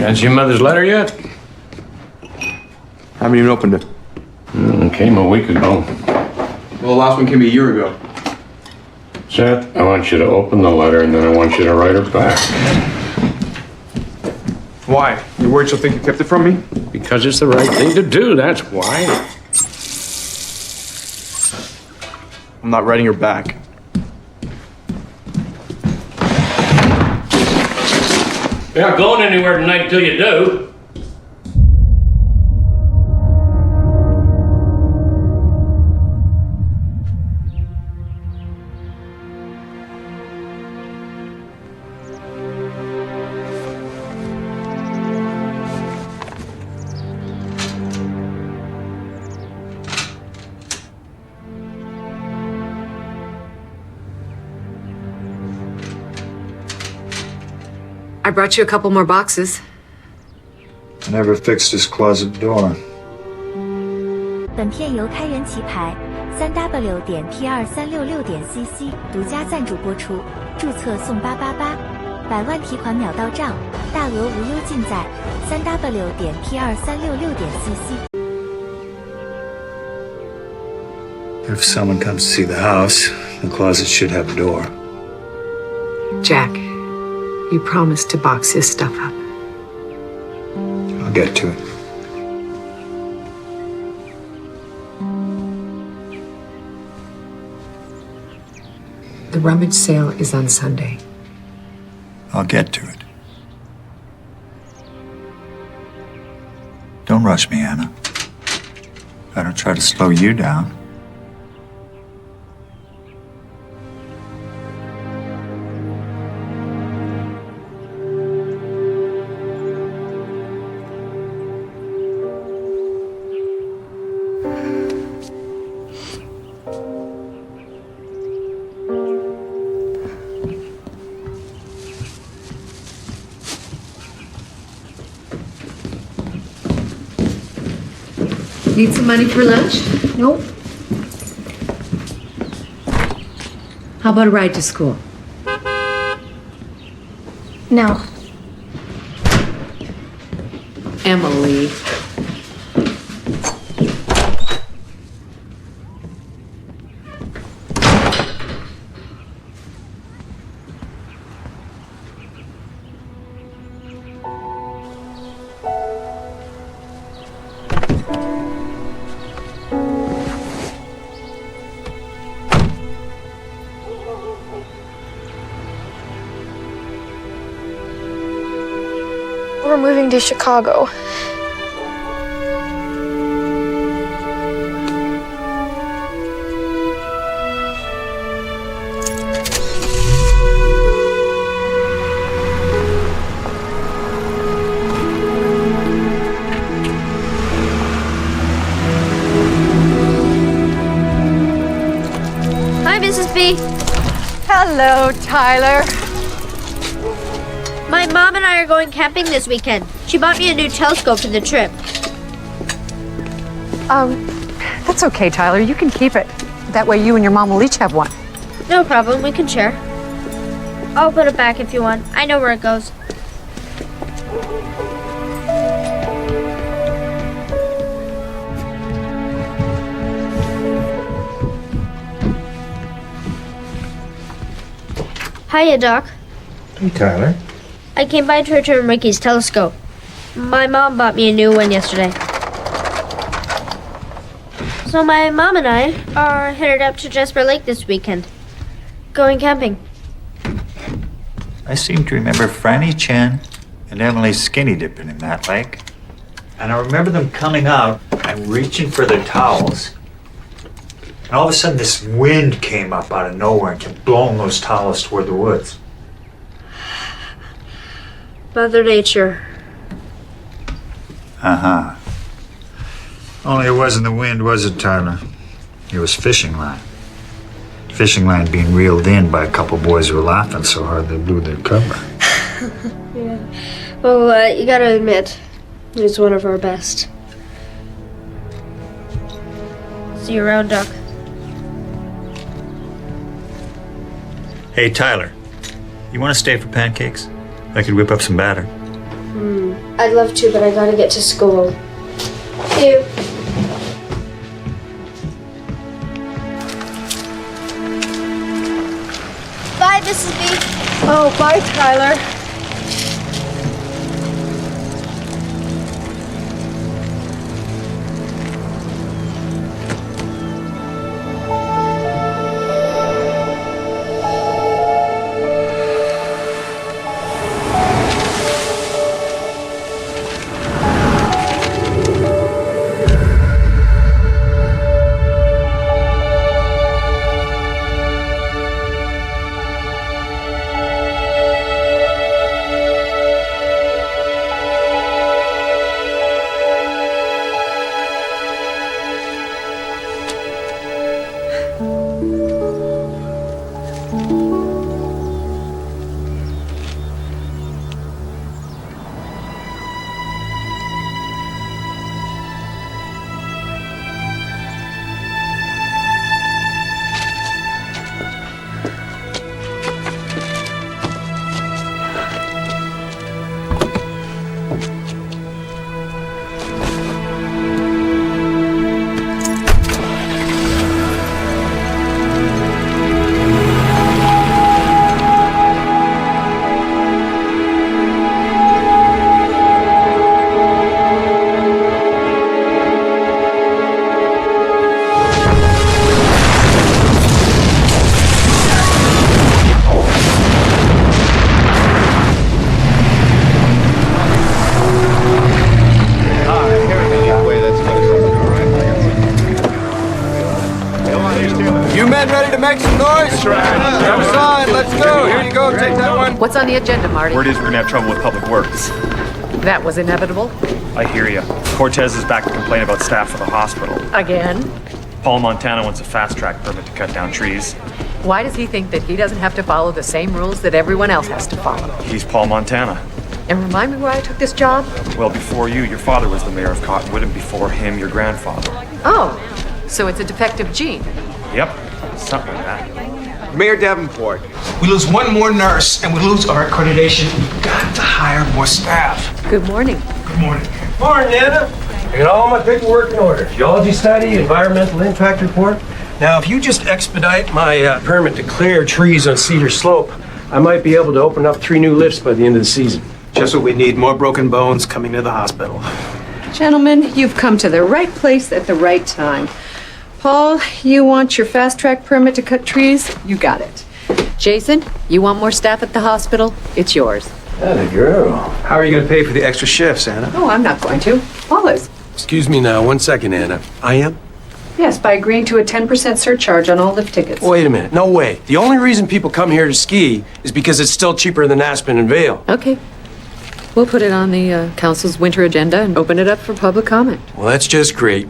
Got your mother's letter yet? Haven't even opened it. It came a week ago. Well, the last one came a year ago. Seth, I want you to open the letter and then I want you to write her back. Why? You worried she'll think you kept it from me? Because it's the right thing to do, that's why. I'm not writing her back. You're not going anywhere tonight until you do. I brought you a couple more boxes. I never fixed this closet door. 本片由开源棋牌3w 点 T2366点 CC 独家赞助播出，注册送888，百万提款秒到账，大额无忧尽在3w 点 T2366点 CC。 If someone comes to see the house, the closet should have a door. Jack, you promised to box his stuff up. I'll get to it. The rummage sale is on Sunday. I'll get to it. Don't rush me, Anna. I don't try to slow you down. Need some money for lunch? Nope. How about a ride to school? No. Emily. We're moving to Chicago. Hi, Mrs. B. Hello, Tyler. My mom and I are going camping this weekend. She bought me a new telescope for the trip. That's okay, Tyler. You can keep it. That way you and your mom will each have one. No problem, we can share. I'll put it back if you want. I know where it goes. Hiya, Doc. Hey, Tyler. I came by to return Ricky's telescope. My mom bought me a new one yesterday. So my mom and I are headed up to Jasper Lake this weekend. Going camping. I seem to remember Franny Chen and Emily skinny dipping in that lake. And I remember them coming out and reaching for their towels. And all of a sudden this wind came up out of nowhere and kept blowing those towels toward the woods. Mother Nature. Uh-huh. Only it wasn't the wind, was it, Tyler? It was fishing line. Fishing line being reeled in by a couple boys who were laughing so hard they blew their cover. Yeah. Well, you gotta admit, it was one of our best. See you around, Doc. Hey, Tyler, you want to stay for pancakes? I could whip up some batter. I'd love to, but I gotta get to school. See you. Bye, Mrs. B. Oh, bye, Tyler. Make some noise. Grab a sign. Let's go. Here you go. Take that one. What's on the agenda, Marty? Word is we're gonna have trouble with Public Works. That was inevitable. I hear you. Cortez is back to complain about staff for the hospital. Again? Paul Montana wants a fast-track permit to cut down trees. Why does he think that he doesn't have to follow the same rules that everyone else has to follow? He's Paul Montana. And remind me where I took this job? Well, before you, your father was the mayor of Cottonwood, and before him, your grandfather. Oh, so it's a defective gene. Yep, something like that. Mayor Davenport. We lose one more nurse and we lose our accreditation. We've got to hire more staff. Good morning. Good morning. Morning, Anna. I got all my paperwork in order. Geology study, environmental impact report. Now, if you just expedite my permit to clear trees on Cedar Slope, I might be able to open up 3 new lifts by the end of the season. Just what we need, more broken bones coming to the hospital. Gentlemen, you've come to the right place at the right time. Paul, you want your fast-track permit to cut trees? You got it. Jason, you want more staff at the hospital? It's yours. Atta girl. How are you going to pay for the extra shifts, Anna? Oh, I'm not going to. Paul is. Excuse me now, 1 second, Anna. I am? Yes, by agreeing to a 10% surcharge on all lift tickets. Wait a minute. No way. The only reason people come here to ski is because it's still cheaper than Aspen and Vail. Okay. We'll put it on the council's winter agenda and open it up for public comment. Well, that's just great.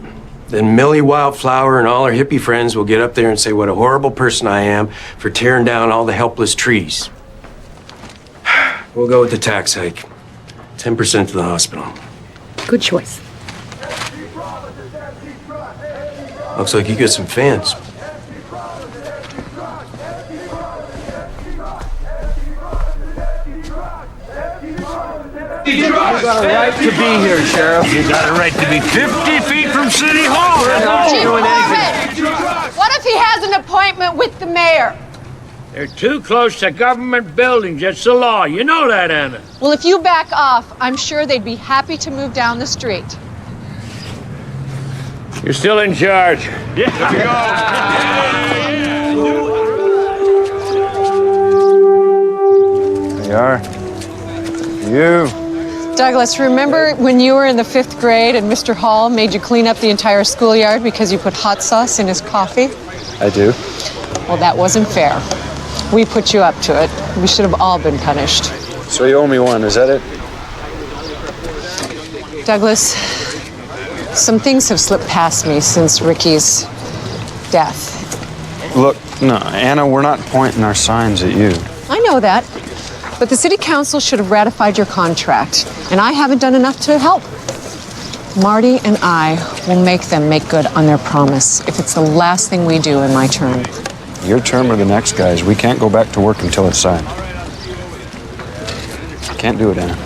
Then Millie Wildflower and all her hippie friends will get up there and say what a horrible person I am for tearing down all the helpless trees. We'll go with the tax hike. 10% to the hospital. Good choice. Looks like you got some fans. You got a right to be here, Sheriff. You got a right to be 50 feet from City Hall. Chief Corbett, what if he has an appointment with the mayor? They're too close to government buildings. It's the law. You know that, Anna. Well, if you back off, I'm sure they'd be happy to move down the street. You're still in charge. Yeah. There you are. You. Douglas, remember when you were in the 5th grade and Mr. Hall made you clean up the entire schoolyard because you put hot sauce in his coffee? I do. Well, that wasn't fair. We put you up to it. We should have all been punished. So you owe me one, is that it? Douglas, some things have slipped past me since Ricky's death. Look, no, Anna, we're not pointing our signs at you. I know that. But the city council should have ratified your contract, and I haven't done enough to help. Marty and I will make them make good on their promise if it's the last thing we do in my term. Your term or the next guy's. We can't go back to work until it's signed. Can't do it, Anna.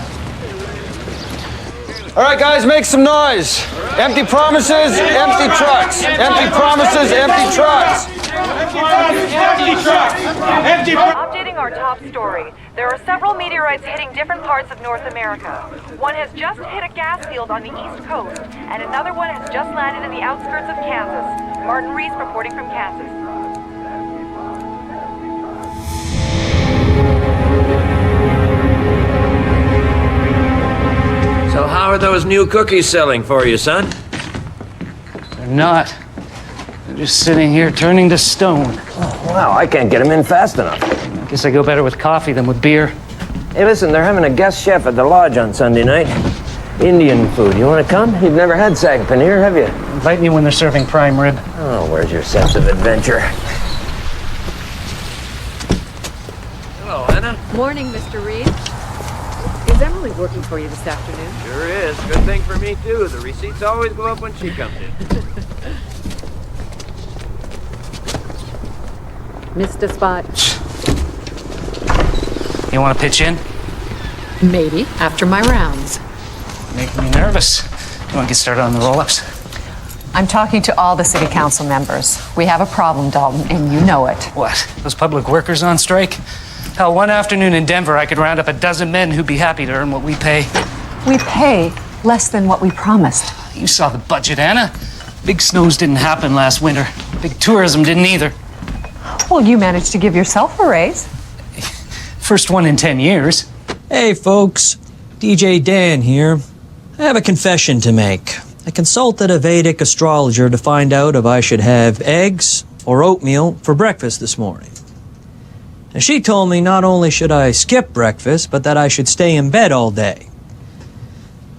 All right, guys, make some noise. Empty promises, empty trucks. Empty promises, empty trucks. Updating our top story. There are several meteorites hitting different parts of North America. One has just hit a gas field on the East Coast, and another one has just landed in the outskirts of Kansas. Martin Reese reporting from Kansas. So how are those new cookies selling for you, son? They're not. They're just sitting here turning to stone. Oh, wow, I can't get them in fast enough. I guess I go better with coffee than with beer. Hey, listen, they're having a guest chef at the lodge on Sunday night. Indian food. You want to come? You've never had saag paneer, have you? Invite me when they're serving prime rib. Oh, where's your sense of adventure? Hello, Anna. Morning, Mr. Reed. Is Emily working for you this afternoon? Sure is. Good thing for me, too. The receipts always go up when she comes in. Missed a spot. You want to pitch in? Maybe after my rounds. Making me nervous. You want to get started on the roll-ups? I'm talking to all the city council members. We have a problem, Dalton, and you know it. What? Those public workers on strike? Hell, one afternoon in Denver, I could round up a dozen men who'd be happy to earn what we pay. We pay less than what we promised. You saw the budget, Anna. Big snows didn't happen last winter. Big tourism didn't either. Well, you managed to give yourself a raise. First one in 10 years. Hey, folks. DJ Dan here. I have a confession to make. I consulted a Vedic astrologer to find out if I should have eggs or oatmeal for breakfast this morning. And she told me not only should I skip breakfast, but that I should stay in bed all day.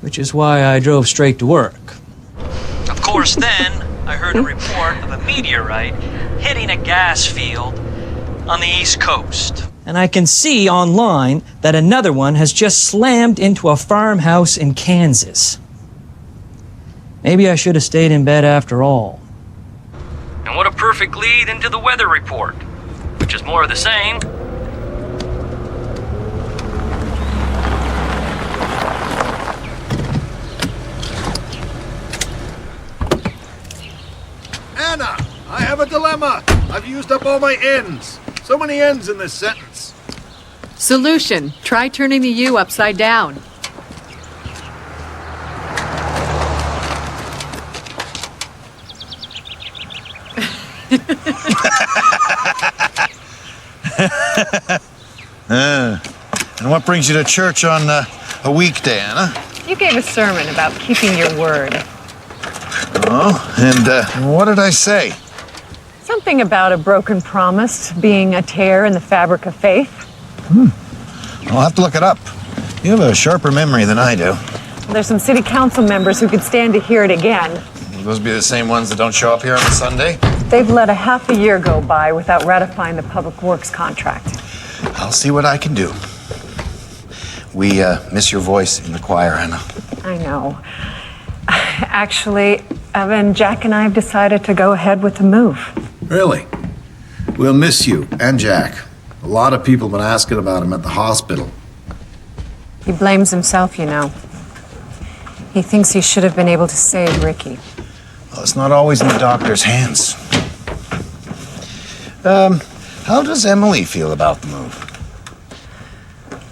Which is why I drove straight to work. Of course, then I heard a report of a meteorite hitting a gas field on the East Coast. And I can see online that another one has just slammed into a farmhouse in Kansas. Maybe I should have stayed in bed after all. And what a perfect lead into the weather report, which is more of the same. Anna, I have a dilemma. I've used up all my ends. So many ends in this sentence. Solution. Try turning the U upside down. And what brings you to church on a weekday, Anna? You gave a sermon about keeping your word. Oh, and what did I say? Something about a broken promise being a tear in the fabric of faith. I'll have to look it up. You have a sharper memory than I do. There's some city council members who could stand to hear it again. Those be the same ones that don't show up here on a Sunday? They've let a half a year go by without ratifying the public works contract. I'll see what I can do. We miss your voice in the choir, Anna. I know. Actually, Evan, Jack and I have decided to go ahead with the move. Really? We'll miss you and Jack. A lot of people have been asking about him at the hospital. He blames himself, you know. He thinks he should have been able to save Ricky. Well, it's not always in the doctor's hands. How does Emily feel about the move?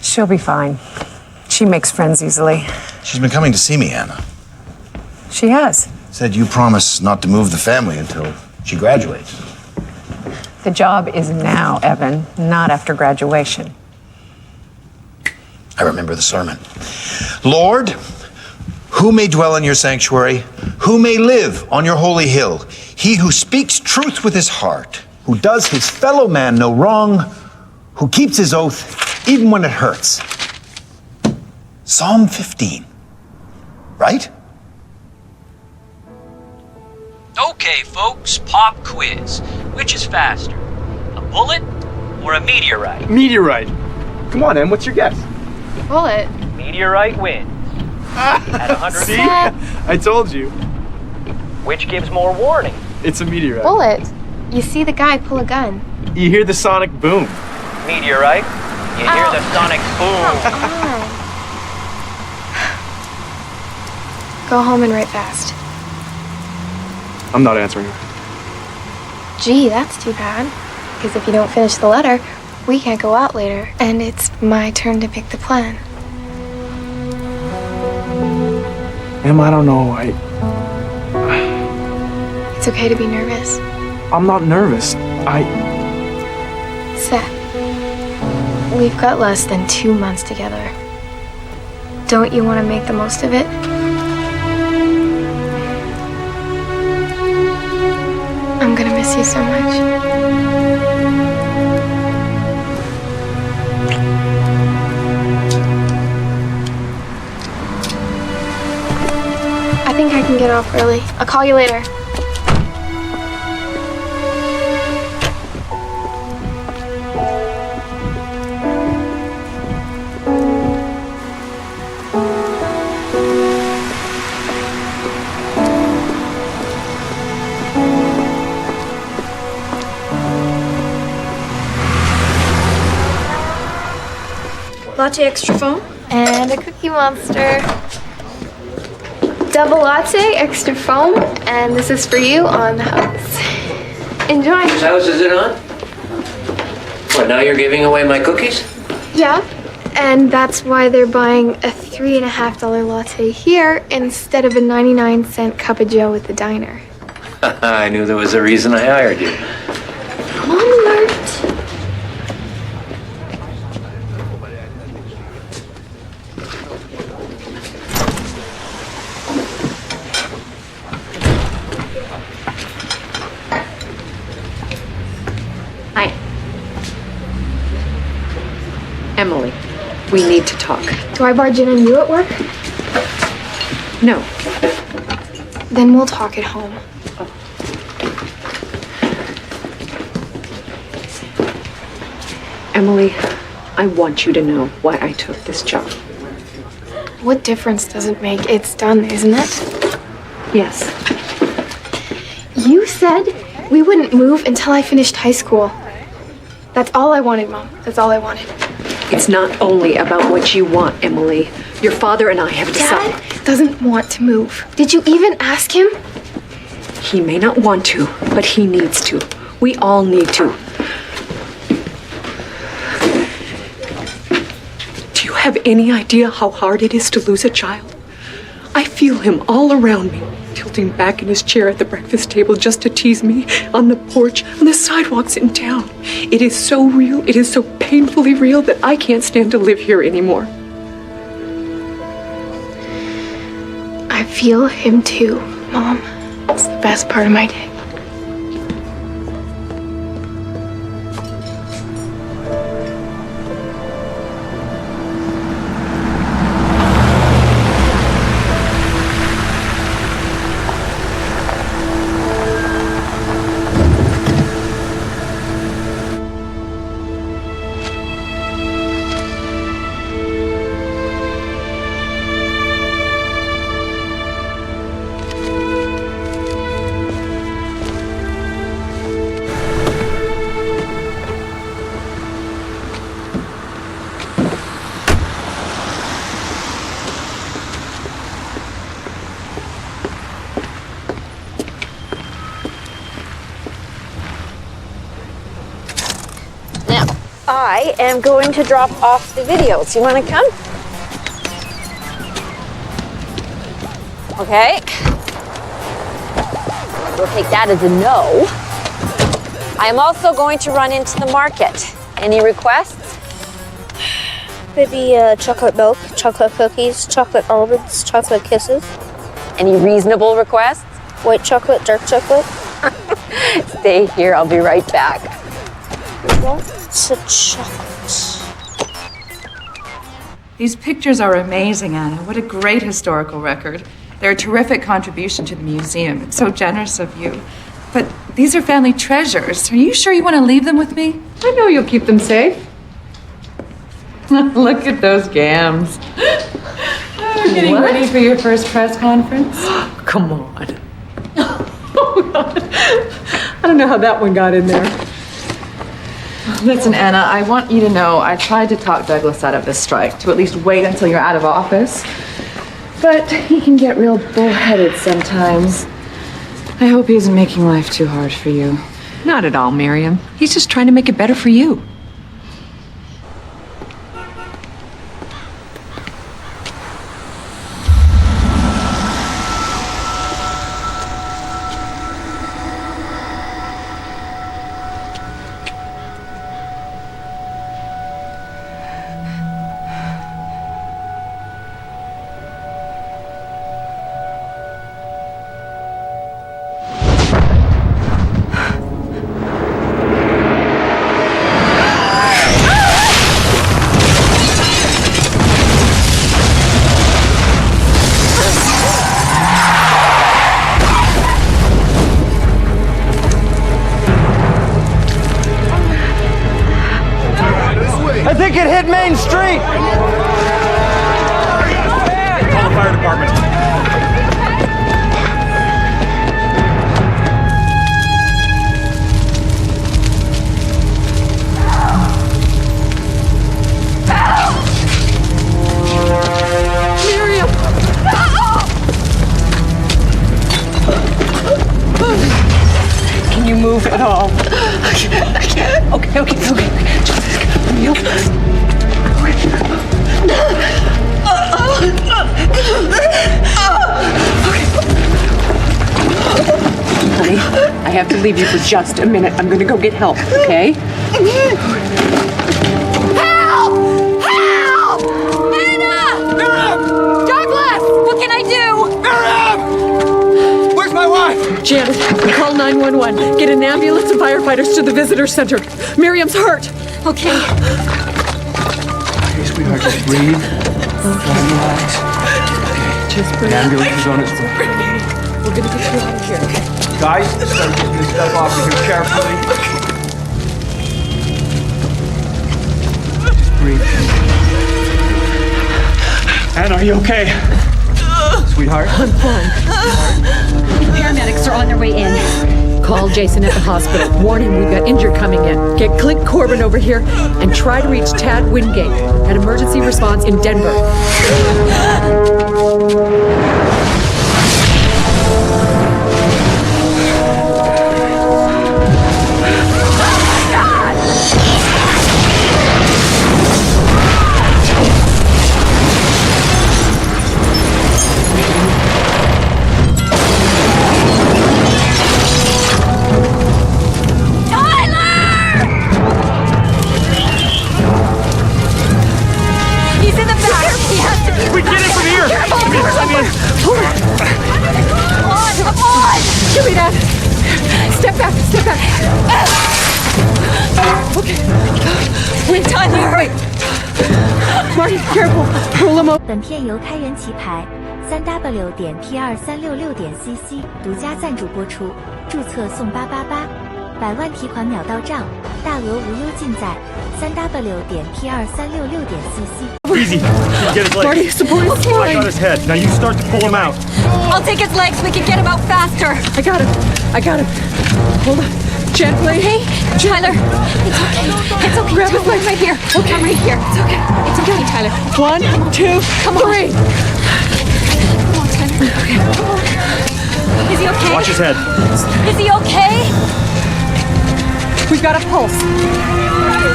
She'll be fine. She makes friends easily. She's been coming to see me, Anna. She has. Said you promise not to move the family until she graduates. The job is now, Evan, not after graduation. I remember the sermon. Lord, who may dwell in your sanctuary? Who may live on your holy hill? He who speaks truth with his heart, who does his fellow man no wrong, who keeps his oath even when it hurts. Psalm 15, right? Okay, folks, pop quiz. Which is faster, a bullet or a meteorite? Meteorite. Come on, Em, what's your guess? Bullet. Meteorite wins. At 100 See? I told you. Which gives more warning? It's a meteorite. Bullet. You see the guy pull a gun. You hear the sonic boom. Meteorite. You hear the sonic boom. Go home and write fast. I'm not answering her. Gee, that's too bad. Because if you don't finish the letter, we can't go out later. And it's my turn to pick the plan. Em, I don't know. It's okay to be nervous. I'm not nervous. Seth, we've got less than 2 months together. Don't you want to make the most of it? I'm gonna miss you so much. I think I can get off early. I'll call you later. Latte extra foam? And a Cookie Monster. Double latte, extra foam, and this is for you on the house. Enjoy. Whose house is it on? What, now you're giving away my cookies? Yeah, and that's why they're buying a $3.50 latte here instead of a 99-cent cup of joe at the diner. I knew there was a reason I hired you. Mom alert. Hi. Emily, we need to talk. Do I barge in on you at work? No. Then we'll talk at home. Emily, I want you to know why I took this job. What difference does it make? It's done, isn't it? Yes. You said we wouldn't move until I finished high school. That's all I wanted, Mom. That's all I wanted. It's not only about what you want, Emily. Your father and I have decided. Dad doesn't want to move. Did you even ask him? He may not want to, but he needs to. We all need to. Do you have any idea how hard it is to lose a child? I feel him all around me, tilting back in his chair at the breakfast table just to tease me, on the porch, on the sidewalks in town. It is so real, it is so painfully real that I can't stand to live here anymore. I feel him too, Mom. It's the best part of my day. I am going to drop off the videos. You want to come? Okay. We'll take that as a no. I am also going to run into the market. Any requests? Maybe chocolate milk, chocolate cookies, chocolate almonds, chocolate kisses. Any reasonable requests? White chocolate, dark chocolate. Stay here. I'll be right back. Lots of chocolate. These pictures are amazing, Anna. What a great historical record. They're a terrific contribution to the museum. It's so generous of you. But these are family treasures. Are you sure you want to leave them with me? I know you'll keep them safe. Look at those gams. We're getting ready for your first press conference. Come on. Oh, God. I don't know how that one got in there. Listen, Anna, I want you to know I tried to talk Douglas out of this strike, to at least wait until you're out of office. But he can get real bullheaded sometimes. I hope he isn't making life too hard for you. Not at all, Miriam. He's just trying to make it better for you. I think it hit Main Street! Call the fire department. Miriam! Can you move at all? I can't. Okay. Honey, I have to leave you for just a minute. I'm gonna go get help, okay? Help! Help! Anna! Miriam! Douglas! What can I do? Miriam! Where's my wife? Janet, call 911. Get an ambulance and firefighters to the visitor center. Miriam's hurt. Okay. Hey, sweetheart, just breathe. Relax. Just breathe. The ambulance is on its way. We're gonna get you out of here. Guys, start getting this stuff off of here carefully. Just breathe. Anna, are you okay? Sweetheart? I'm fine. Paramedics are on their way in. Call Jason at the hospital. Warn him we've got injured coming in. Get Clint Corbin over here and try to reach Tad Wingate at emergency response in Denver. We get it from here! Come on! Give me that! Step back! Okay. Wait, Tyler! Wait! Marty, careful! Pull him up! 本片由开源棋牌3W 点 P2366点 CC 独家赞助播出，注册送888，100万提款秒到账，大额无忧尽在3W 点 P2366点 CC。 Easy. Get his legs. Marty, support his I line. got his head. Now you start to pull him out. I'll take his legs. We can get him out faster. I got him. Hold on. Gently. Hey, Tyler. It's okay. Grab his Tyler, legs. right here. Okay. I'm right here. It's okay. It's okay, Tyler. 1, 2, Come on. 3. Come on, Tyler. Okay. Come on. Is he okay? Watch his head. Is he okay? We've got a pulse.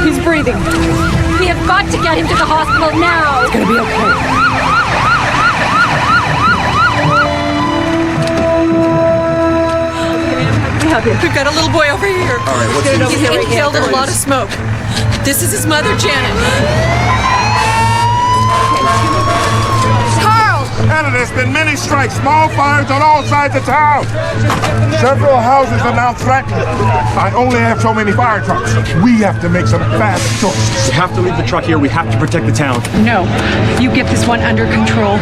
He's breathing. We have got to get him to the hospital now. It's gonna be okay. We've got a little boy over here. All right, what's He's over here? inhaled in a lot of smoke. This is his mother, Janet. Carl! Anna, there's been many strikes, small fires on all sides of town. Several houses are now threatened. I only have so many fire trucks. We have to make some fast choices. We have to leave the truck here. We have to protect the town. No, you get this one under control,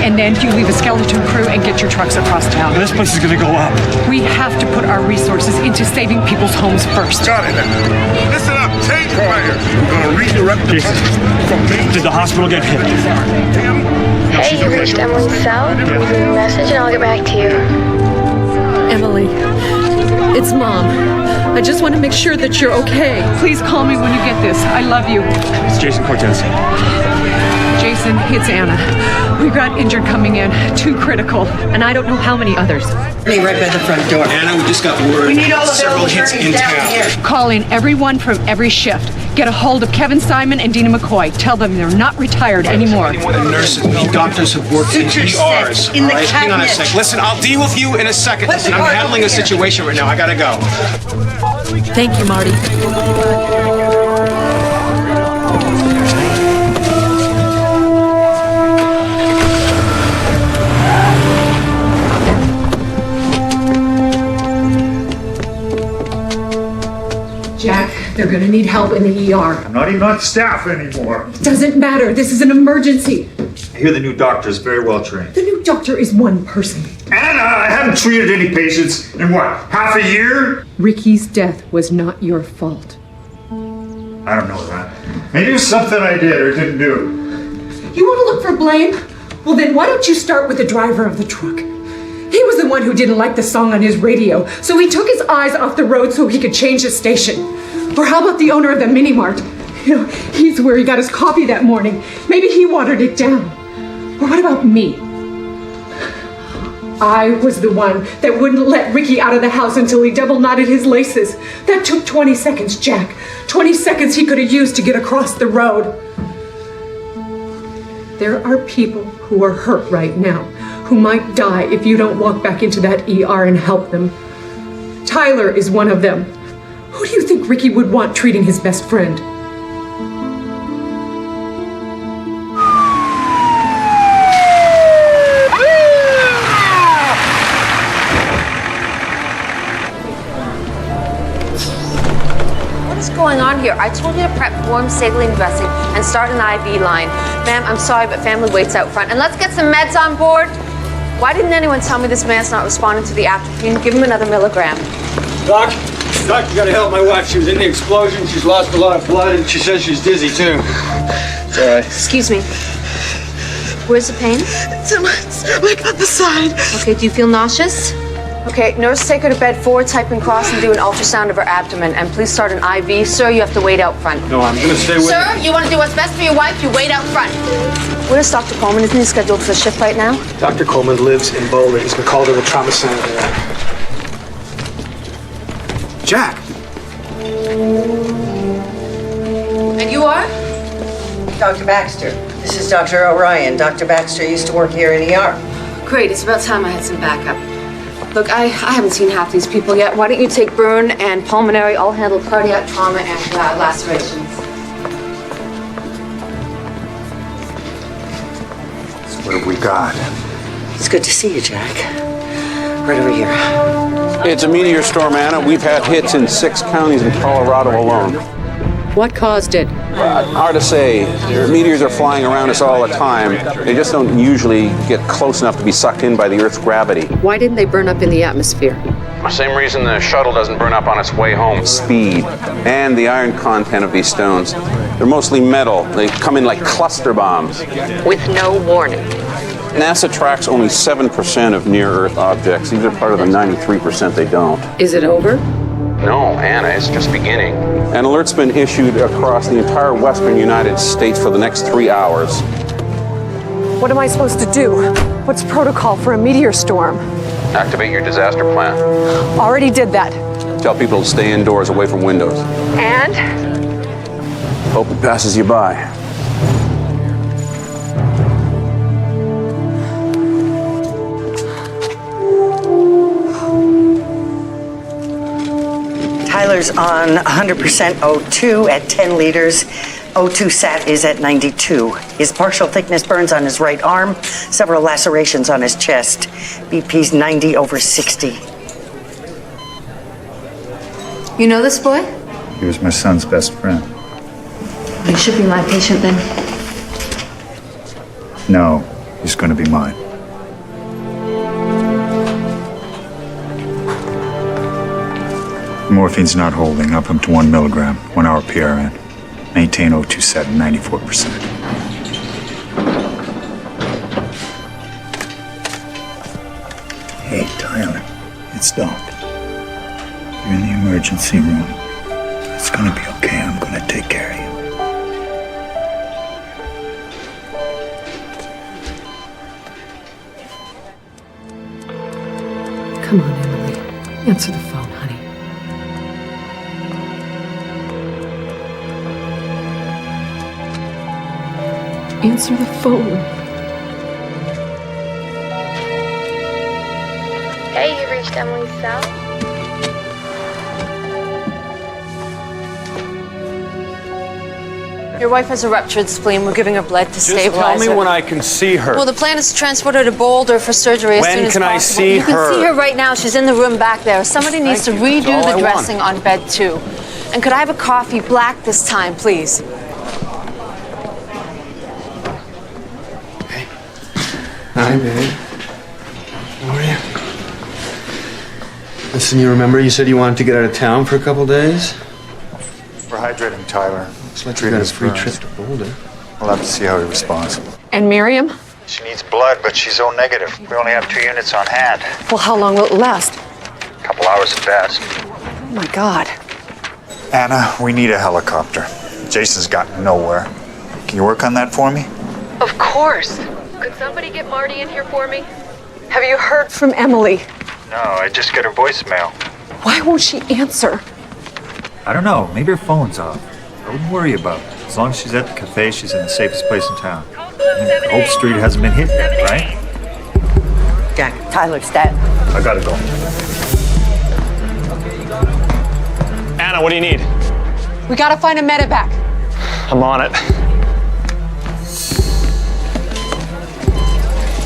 and then you leave a skeleton crew and get your trucks across town. This place is gonna go up. We have to put our resources into saving people's homes first. Got it. Listen up, change plans. We're gonna redirect the Jason, from Main did the hospital get hit? Hey, you reached Emily South. Leave a message and I'll get back to you. Emily, it's Mom. I just want to make sure that you're okay. Please call me when you get this. I love you. It's Jason Cortez. Jason Jason, it's Anna. We got injured coming in. 2 critical. And I don't know how many others. Right by the front door. Anna, we just got word. We need all several hits in town. Calling everyone from every shift. Get a hold of Kevin Simon and Dina McCoy. Tell them they're not retired anymore. The nurses and doctors have worked in ERs. in the All right, hang on a cabinet. sec. Listen, I'll deal with you in a second. Listen, I'm handling a situation right now. I gotta go. Thank you, Marty. Jack, they're gonna need help in the ER. I'm not even on staff anymore. Doesn't matter. This is an emergency. I hear the new doctor is very well trained. The new doctor is one person. Anna, I haven't treated any patients in what, half a year? Ricky's death was not your fault. I don't know that. Maybe it was something I did or didn't do. You want to look for blame? Well, then why don't you start with the driver of the truck? He was the one who didn't like the song on his radio, so he took his eyes off the road so he could change the station. Or how about the owner of the mini mart? You know, he's where he got his coffee that morning. Maybe he watered it down. Or what about me? I was the one that wouldn't let Ricky out of the house until he double knotted his laces. That took 20 seconds, Jack. 20 seconds he could have used to get across the road. There are people who are hurt right now, who might die if you don't walk back into that ER and help them. Tyler is one of them. Who do you think Ricky would want treating his best friend? What is going on here? I told you to prep warm saline dressing and start an IV line. Ma'am, I'm sorry, but family waits out front. And let's get some meds on board. Why didn't anyone tell me this man's not responding to the atropine? Give him another milligram. Doc, you gotta help my wife. She was in the explosion. She's lost a lot of blood, and she says she's dizzy too. It's all right. Excuse me. Where's the pain? It's in my stomach on the side. Okay, do you feel nauseous? Okay, nurse, take her to bed forward, type and cross, and do an ultrasound of her abdomen. And please start an IV. Sir, you have to wait out front. No, I'm gonna stay with Sir, you. you want to do what's best for your wife, you wait out front. Where's Dr. Coleman? Isn't he scheduled for the shift right now? Dr. Coleman lives in Boulder. He's been called to the trauma center there. Jack! And you are? Dr. Baxter. This is Dr. O'Ryan. Dr. Baxter used to work here in ER. Great, it's about time I had some backup. Look, I haven't seen half these people yet. Why don't you take burn and pulmonary? I'll handle cardiac trauma and lacerations. So what have we got? It's good to see you, Jack. Right over here. It's a meteor storm, Anna. We've had hits in 6 counties in Colorado alone. What caused it? Hard to say. Meteors are flying around us all the time. They just don't usually get close enough to be sucked in by the Earth's gravity. Why didn't they burn up in the atmosphere? Same reason the shuttle doesn't burn up on its way home. Speed and the iron content of these stones. They're mostly metal. They come in like cluster bombs. With no warning. NASA tracks only 7% of near-Earth objects. These are part of the 93% they don't. Is it over? No, Anna, it's just beginning. An alert's been issued across the entire western United States for the next 3 hours. What am I supposed to do? What's protocol for a meteor storm? Activate your disaster plan. Already did that. Tell people to stay indoors, away from windows. And? Hope it passes you by. Tyler's on 100% O2 at 10 liters. O2 sat is at 92. His partial thickness burns on his right arm, several lacerations on his chest. BP's 90/60. You know this boy? He was my son's best friend. He should be my patient then. No, he's going to be mine. Morphine's not holding. Up him to 1 milligram, 1 hour PRN. Maintain O2 set at 94%. Hey, Tyler, it's Doc. You're in the emergency room. It's gonna be okay. I'm gonna take care of you. Answer the phone, honey. Answer the phone. Hey, you reached Emily's cell? Your wife has a ruptured spleen. We're giving her blood to Just stabilize tell me her. when I can see her. Well, the plan is to transport her to Boulder for surgery as When soon as can I possible. see You can her? see her right now. She's in the room back there. Somebody needs to Thank you. That's redo all I the want. dressing on bed 2. And could I have a coffee black this time, please? Hi, babe. How are you? Listen, you remember you said you wanted to get out of town for a couple days? We're hydrating Tyler. Looks like you got a free trip to Boulder. We'll have to see how he responds. And Miriam? She needs blood, but she's O negative. We only have 2 units on hand. Well, how long will it last? A couple hours at best. Oh my God. Anna, we need a helicopter. Jason's gotten nowhere. Can you work on that for me? Of course. Could somebody get Marty in here for me? Have you heard from Emily? No, I just get her voicemail. Why won't she answer? I don't know. Maybe her phone's off. I wouldn't worry about it. As long as she's at the cafe, she's in the safest place in town. Hope Street hasn't been hit yet, right? Jack, Tyler's dead. I gotta go. Anna, what do you need? We gotta find a medevac. I'm on it.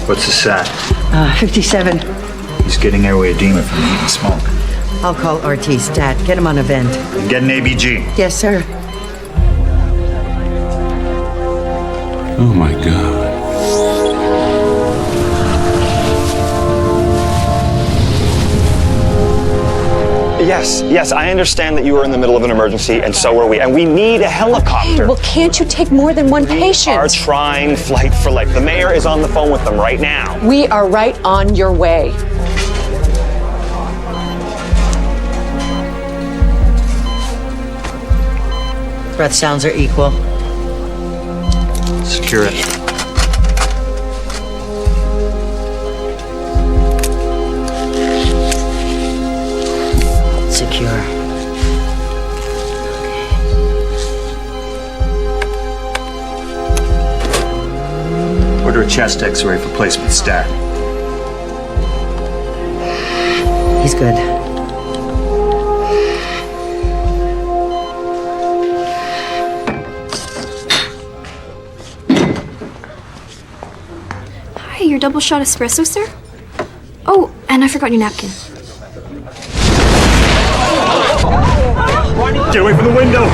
What's the sat? 57. He's getting airway edema from the heat and smoke. I'll call RT Stat. Get him on a vent. And get an ABG. Yes, sir. Oh my God. Yes, I understand that you were in the middle of an emergency, and so are we. And we need a helicopter. Well, can't you take more than one patient? We are trying flight for life. The mayor is on the phone with them right now. We are right on your way. Breath sounds are equal. Secure it. Secure. Order a chest x-ray for placement stat. He's good. Hi, your double shot espresso, sir? Oh, and I forgot your napkin. Get away from the window!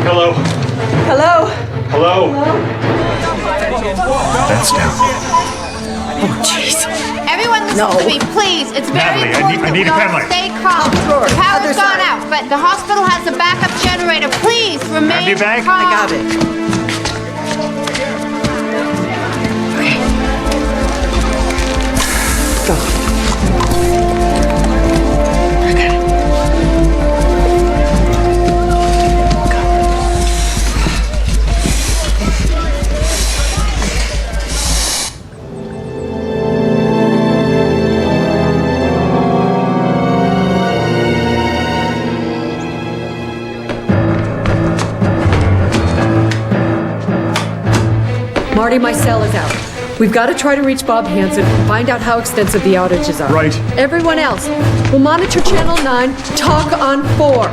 Hello. Hello? Hello. That's down. Oh, jeez. Everyone listen to me, please. It's very Natalie, important I need a that pen we all light. stay calm. The power's gone out, but the hospital has a backup generator. Please remain Have you back? calm. I got it. Marty, my cell is out. We've got to try to reach Bob Hansen and find out how extensive the outages are. Right. Everyone else, we'll monitor Channel 9, talk on 4.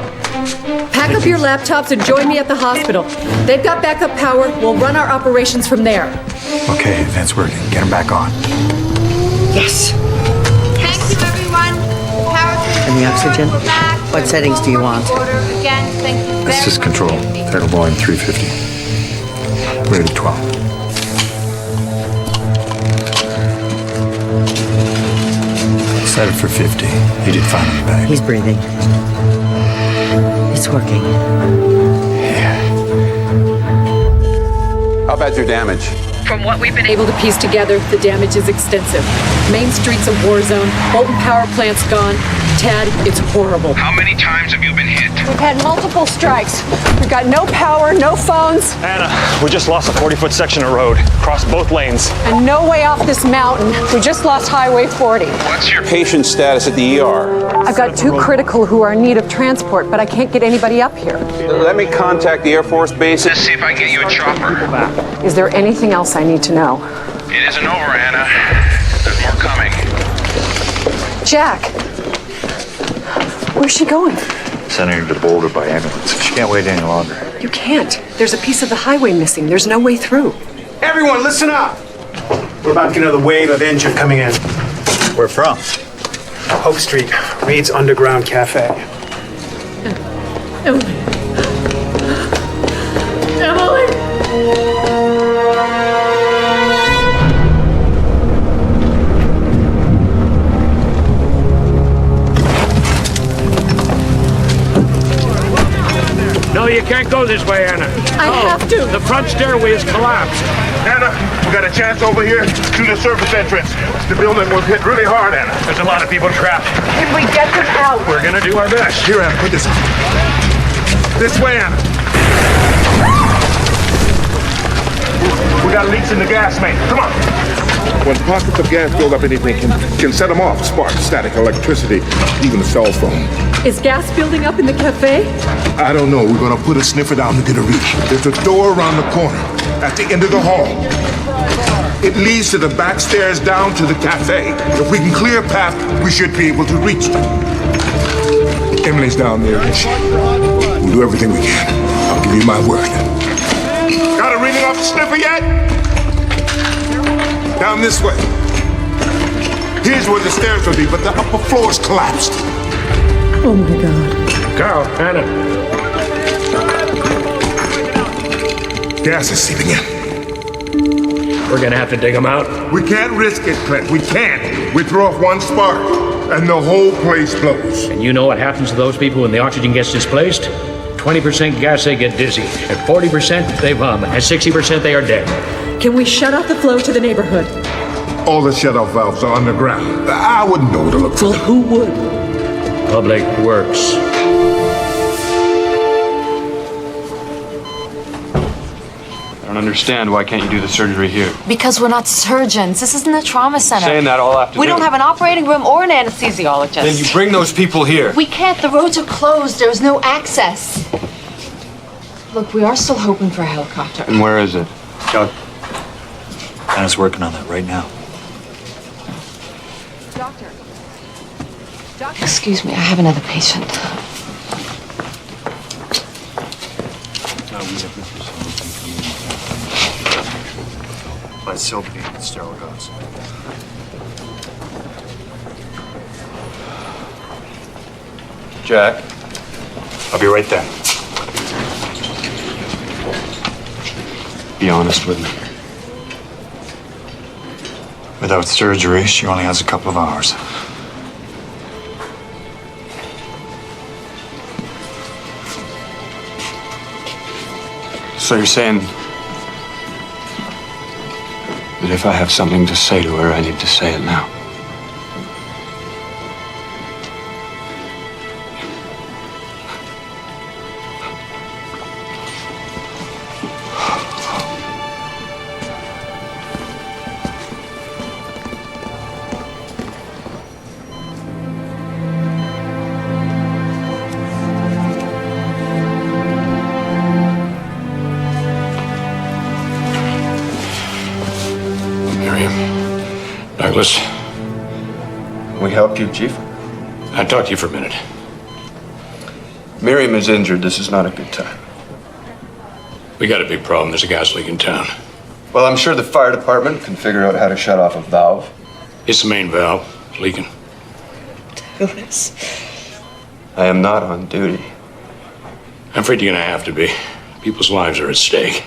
Pack up your laptops and join me at the hospital. They've got backup power. We'll run our operations from there. Okay, vent's working. Get him back on. Yes. Thank you, everyone. Power to And the oxygen? We're back. What settings do you want? Again, thank you very Assist control. Tidal volume 350. Rated 12. Set it for 50. He did fine on the bag. He's breathing. His it's working. How bad's your damage? From what we've been able to piece together, the damage is extensive. Main street's a war zone. Bolton power plant's gone. Tad, it's horrible. How many times have you been hit? We've had multiple strikes. We've got no power, no phones, Anna, we just lost a 40-foot section of road. Crossed both lanes. and no way off this mountain. We just lost Highway 40. What's your patient status at the ER? I've got 2 critical who are in need of transport, but I can't get anybody up here. Let me contact the Air Force Base. Let's see if I can get you a chopper. Is there anything else I need to know? It isn't over, Anna. There's more coming. Jack, where's she going? Sending her to Boulder by ambulance. She can't wait any longer. You can't. There's a piece of the highway missing. There's no way through. Everyone, listen up. We're about to get another wave of injured coming in. Where from? Hope Street, Reed's Underground Cafe. Emily. No, you can't go this way, Anna. I have to. The front stairway is collapsed. Anna, we got a chance over here to the surface entrance. The building was hit really hard, Anna. There's a lot of people trapped. Can we get them out? We're gonna do our best. Here, Anna, put this. This way, Anna. We got leaks in the gas main. Come on. When pockets of gas build up, anything can set them off. Spark, static, electricity, even a cell phone. Is gas building up in the cafe? I don't know. We're gonna put a sniffer down to get a read. There's a door around the corner at the end of the hall. It leads to the back stairs down to the cafe. If we can clear a path, we should be able to reach them. Emily's down there, and we'll do everything we can. I'll give you my word. Got a reading off the sniffer yet? Down this way. Here's where the stairs will be, but the upper floor's collapsed. Oh my God. Carl, Anna. Gas is seeping in. We're gonna have to dig them out. We can't risk it, Clint. We can't. We throw off one spark, and the whole place blows. And you know what happens to those people when the oxygen gets displaced? 20% gas, they get dizzy. At 40%, they vomit. At 60%, they are dead. Can we shut off the flow to the neighborhood? All the shut-off valves are underground. I wouldn't know where to look for them. Who would? Public Works. I don't understand. Why can't you do the surgery here? Because we're not surgeons. This isn't a trauma center. Saying that all afternoon. We don't have an operating room or an anesthesiologist. Then you bring those people here. We can't. The roads are closed. There's no access. Look, we are still hoping for a helicopter. And where is it? Doug. Anna's working on that right now. Doctor. Excuse me, I have another patient. By Sylvie and sterile gauze. Jack. I'll be right there. Be honest with me. Without surgery, she only has a couple of hours. So you're saying that if I have something to say to her, I need to say it now? Douglas. Can we help you, Chief? I'll talk to you for a minute. Miriam is injured. This is not a good time. We got a big problem. There's a gas leak in town. Well, I'm sure the fire department can figure out how to shut off a valve. It's the main valve. It's leaking. Douglas. I am not on duty. I'm afraid you're gonna have to be. People's lives are at stake.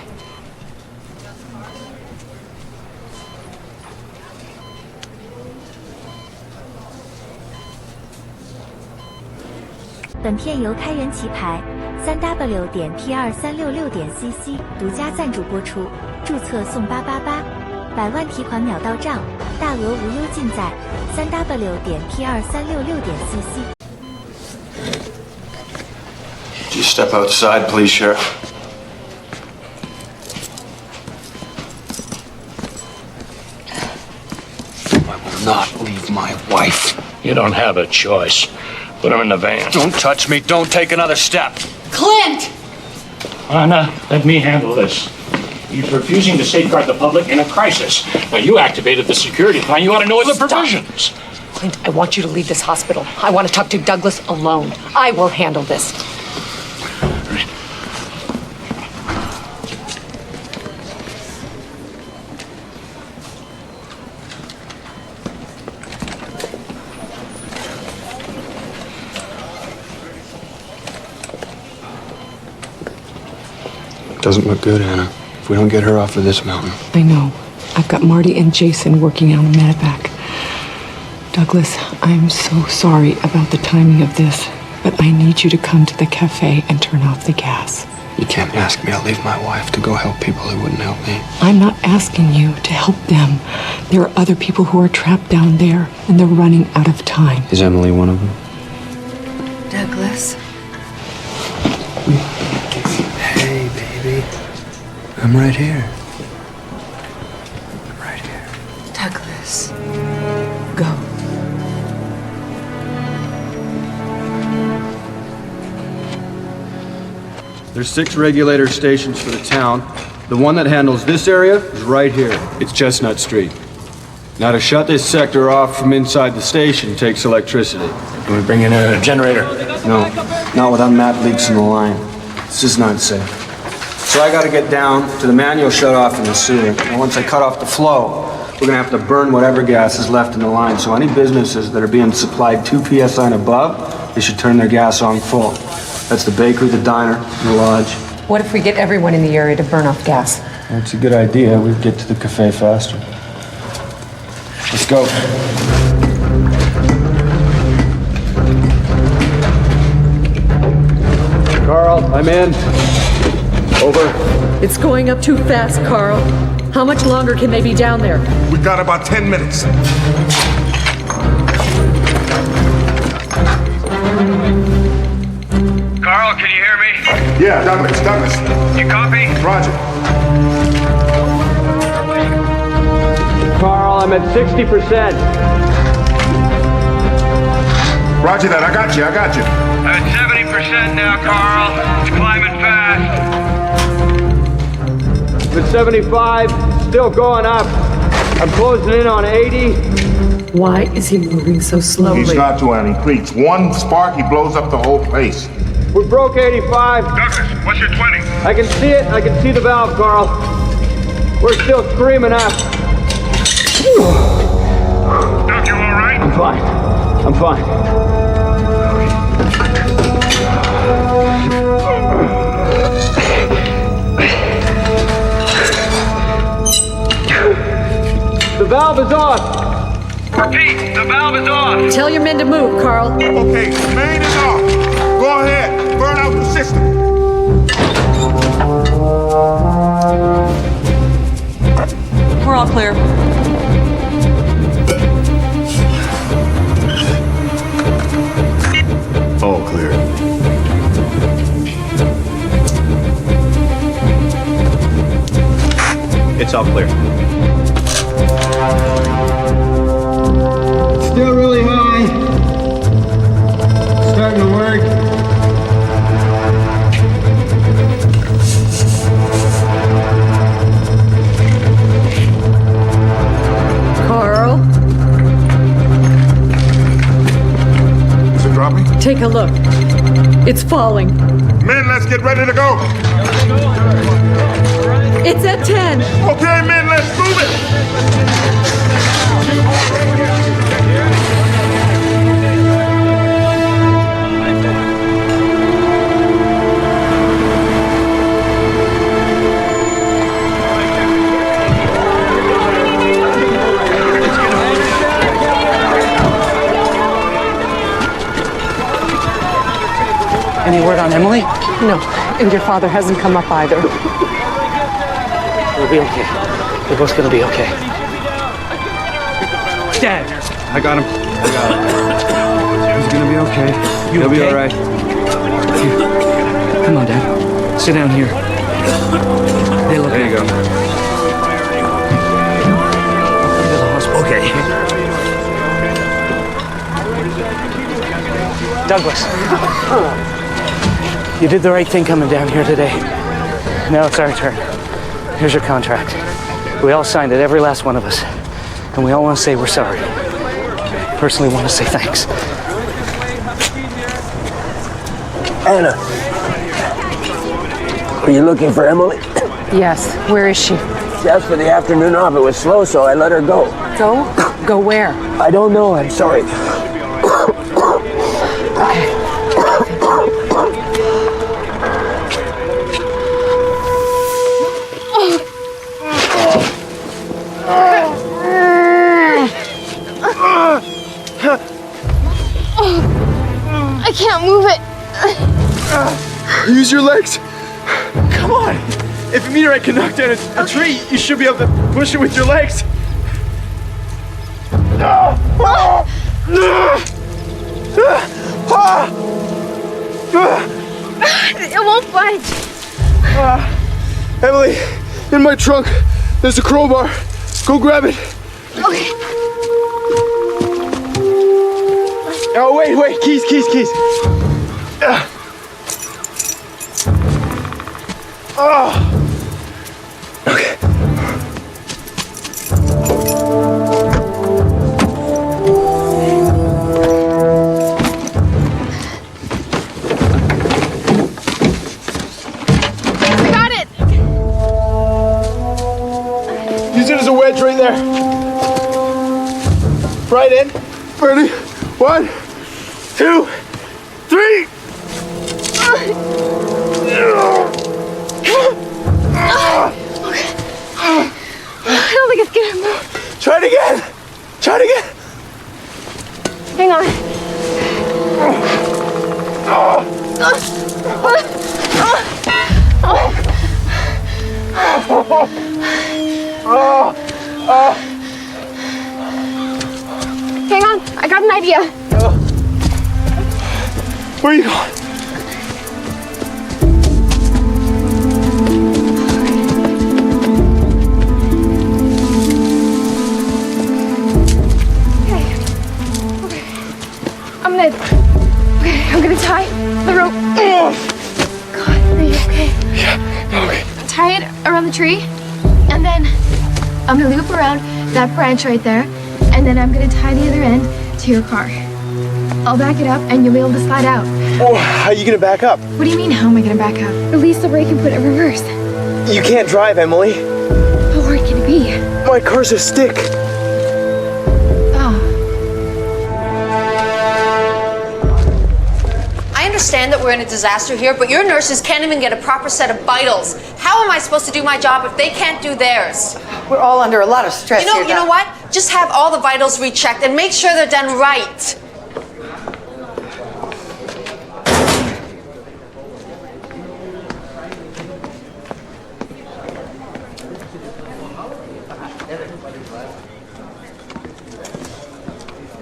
本片由开源棋牌 3w 点 T2366点cc 独家赞助播出，注册送888，百万提款秒到账，大额无忧尽在3w 点 T2366点cc。Could you step outside, please, Sheriff? I will not leave my wife. You don't have a choice. Put him in the van. Don't touch me. Don't take another step. Clint! Anna, let me handle this. He's refusing to safeguard the public in a crisis. Now, you activated the security plan. You ought to know the provisions. Clint, I want you to leave this hospital. I want to talk to Douglas alone. I will handle this. Doesn't look good, Anna. If we don't get her off of this mountain. I know. I've got Marty and Jason working on a medevac. Douglas, I'm so sorry about the timing of this, but I need you to come to the cafe and turn off the gas. You can't ask me to leave my wife to go help people who wouldn't help me. I'm not asking you to help them. There are other people who are trapped down there, and they're running out of time. Is Emily one of them? Douglas? Hey, baby. I'm right here. I'm right here. Douglas. Go. There's 6 regulator stations for the town. The one that handles this area is right here. It's Chestnut Street. Now, to shut this sector off from inside the station takes electricity. Can we bring in a generator? No, not with unmapped leaks in the line. It's just not safe. So I gotta get down to the manual shut-off in the sewer. And once I cut off the flow, we're gonna have to burn whatever gas is left in the line. So any businesses that are being supplied 2 PSI and above, they should turn their gas on full. That's the bakery, the diner, the lodge. What if we get everyone in the area to burn off gas? That's a good idea. We'd get to the cafe faster. Let's go. Carl, I'm in. Over. It's going up too fast, Carl. How much longer can they be down there? We got about 10 minutes. Carl, can you hear me? Yeah, Douglas. You copy? Roger. Carl, I'm at 60%. Roger that. I got you. I'm at 70% now, Carl. It's climbing fast. I'm at 75, still going up. I'm closing in on 80. Why is he moving so slowly? He's not to any. Please. One spark, he blows up the whole place. We broke 85. Douglas, what's your 20? I can see it. I can see the valve, Carl. We're still screaming out. Doug, you all right? I'm fine. The valve is off. Repeat, the valve is off. Tell your men to move, Carl. Okay, main is off. Go ahead. Burn out the system. We're all clear. All clear. It's all clear. Still really high. Starting to work. Carl, Is it dropping? take a look. It's falling. Men, let's get ready to go. It's at 10. Okay, men, let's move it. Any word on Emily? No, and your father hasn't come up either. We'll be okay. We're both gonna be okay. Dad! I got him. He's gonna be okay. He'll be all right. Come on, Dad. Sit down here. Hey, look. There you go. Okay. Douglas, you did the right thing coming down here today. Now it's our turn. Here's your contract. We all signed it, every last one of us. And we all want to say we're sorry. Personally want to say thanks. Anna, are you looking for Emily? Yes, where is she? She asked for the afternoon off. It was slow, so I let her go. Go? Go where? I don't know. I'm sorry. I can't move it. Use your legs. Come on. If a meteorite can knock down a tree, you should be able to push it with your legs. It won't budge. Emily, in my trunk, there's a crowbar. Go grab it. Okay. Oh, wait, keys. Okay. I got it. Use it as a wedge right there. Right in. Ready? 1, 2, 3. I don't think it's gonna move. Try it again. Hang on. Hang on, I got an idea. Where are you going? I'm gonna tie the rope. God, are you okay? Yeah, okay. Tie it around the tree, and then I'm gonna loop around that branch right there, and then I'm gonna tie the other end to your car. I'll back it up, and you'll be able to slide out. Oh, how are you gonna back up? What do you mean, how am I gonna back up? Release the brake and put it in reverse. You can't drive, Emily. How hard can it be? My car's a stick. I understand that we're in a disaster here, but your nurses can't even get a proper set of vitals. How am I supposed to do my job if they can't do theirs? We're all under a lot of stress here. You know what? Just have all the vitals rechecked and make sure they're done right.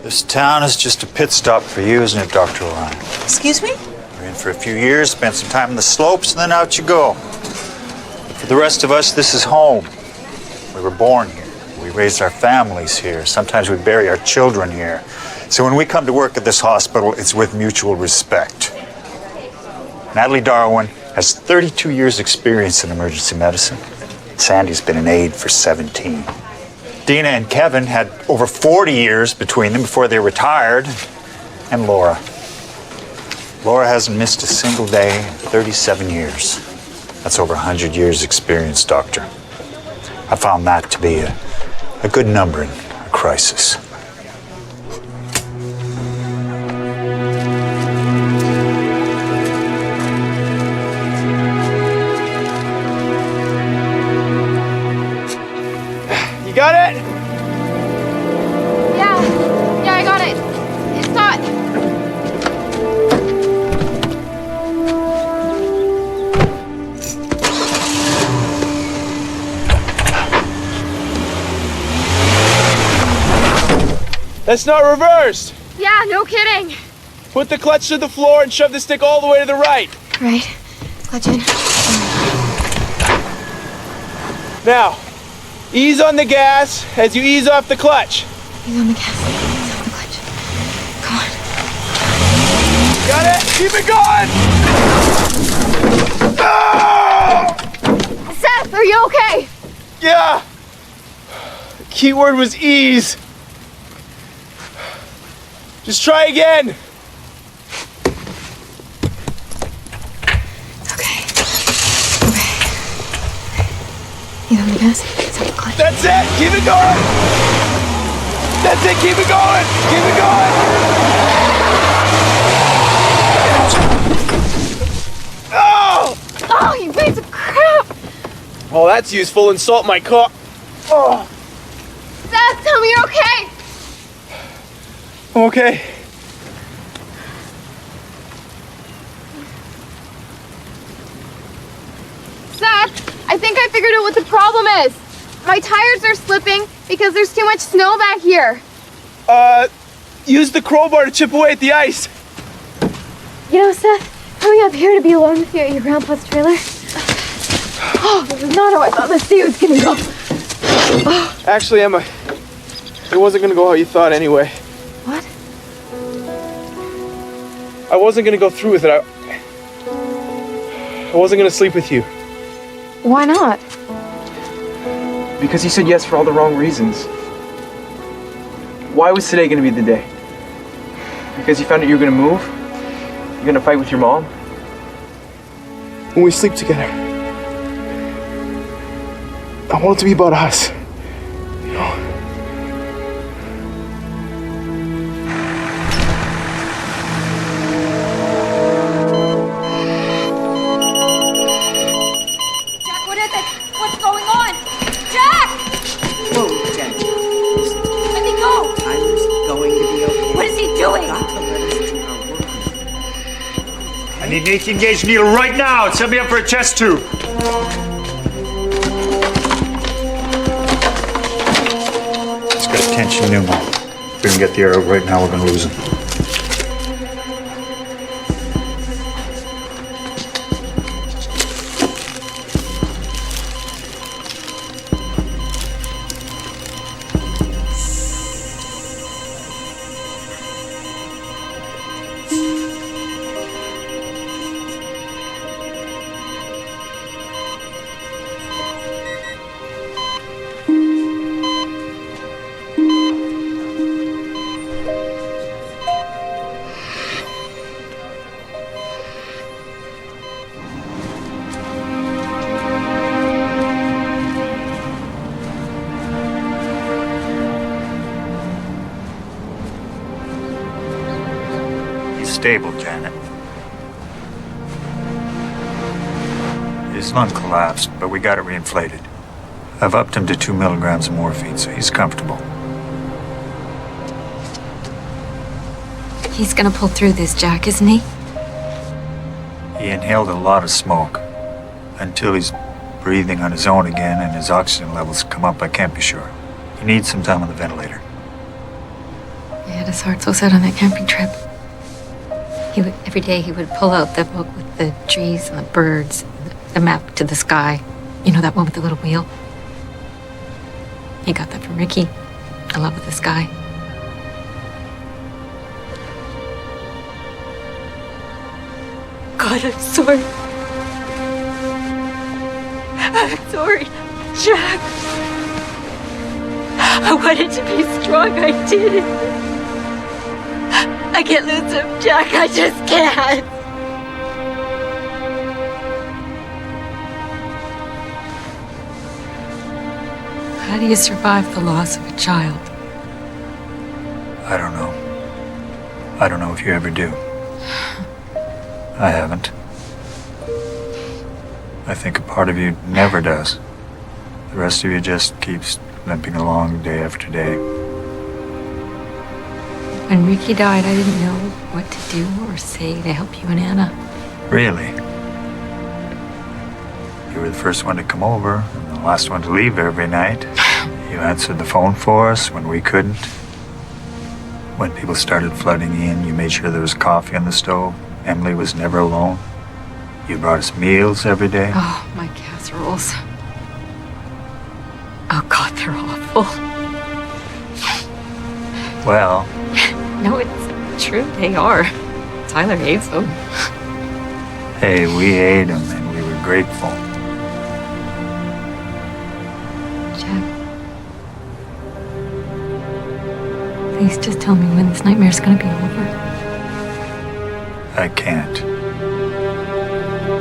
This town is just a pit stop for you, isn't it, Dr. Orion? Excuse me? You're in for a few years, spent some time in the slopes, and then out you go. For the rest of us, this is home. We were born here. We raised our families here. Sometimes we bury our children here. So when we come to work at this hospital, it's with mutual respect. Natalie Darwin has 32 years' experience in emergency medicine. Sandy's been an aide for 17. Dina and Kevin had over 40 years between them before they retired. And Laura. Laura hasn't missed a single day in 37 years. That's over 100 years' experience, Doctor. I found that to be a good number in a crisis. You got it? Yeah, I got it. It's taut. That's not reversed. Yeah, no kidding. Put the clutch to the floor and shove the stick all the way to the right. Right. Clutch in. Now, ease on the gas as you ease off the clutch. Ease on the gas. Ease off the clutch. Come on. Got it? Keep it going! Oh! Seth, are you okay? Yeah. The key word was ease. Just try again. Okay. Ease on the gas. Ease on the clutch. That's it. Keep it going. That's it. Keep it going. Keep it going. Oh! Oh, you piece of crap! Oh, that's useful. And salt my car. Oh. Seth, tell me you're okay. I'm okay. Seth, I think I figured out what the problem is. My tires are slipping because there's too much snow back here. Use the crowbar to chip away at the ice. You know, Seth, coming up here to be alone with you at your grandpa's trailer. Oh, this is not how I thought this day was gonna go. Oh. Actually, Emma, it wasn't gonna go how you thought anyway. What? I wasn't gonna go through with it. I wasn't gonna sleep with you. Why not? Because you said yes for all the wrong reasons. Why was today gonna be the day? Because you found out you were gonna move? You're gonna fight with your mom? When we sleep together, I want it to be about us. You know? Jack, what is it? What's going on? Jack! Whoa, Jack. Let me go! Tyler's going to be okay. What is he doing? Got to let us do our work. I need an 18 gauge needle right now. Set me up for a chest tube. It's got tension pneumo. If we can get the air out right now, we're gonna lose him. Stable, Janet. His lung collapsed, but we got it reinflated. I've upped him to 2 milligrams of morphine, so he's comfortable. He's gonna pull through this, Jack, isn't he? He inhaled a lot of smoke. Until he's breathing on his own again and his oxygen levels come up, I can't be sure. He needs some time on the ventilator. He had his heart so set on that camping trip. Every day he would pull out the book with the trees and the birds, the map to the sky. You know, that one with the little wheel? He got that from Ricky. I love the sky. God, I'm sorry. I'm sorry, Jack. I wanted to be strong. I did. I can't lose him, Jack. I just can't. How do you survive the loss of a child? I don't know. I don't know if you ever do. I haven't. I think a part of you never does. The rest of you just keeps limping along day after day. When Ricky died, I didn't know what to do or say to help you and Anna. Really? You were the first one to come over and the last one to leave every night. You answered the phone for us when we couldn't. When people started flooding in, you made sure there was coffee on the stove. Emily was never alone. You brought us meals every day. Oh, my casseroles. Oh, God, they're awful. Well, No, it's true. They are. Tyler hates them. hey, we ate them and we were grateful. Please just tell me when this nightmare's gonna be over. I can't.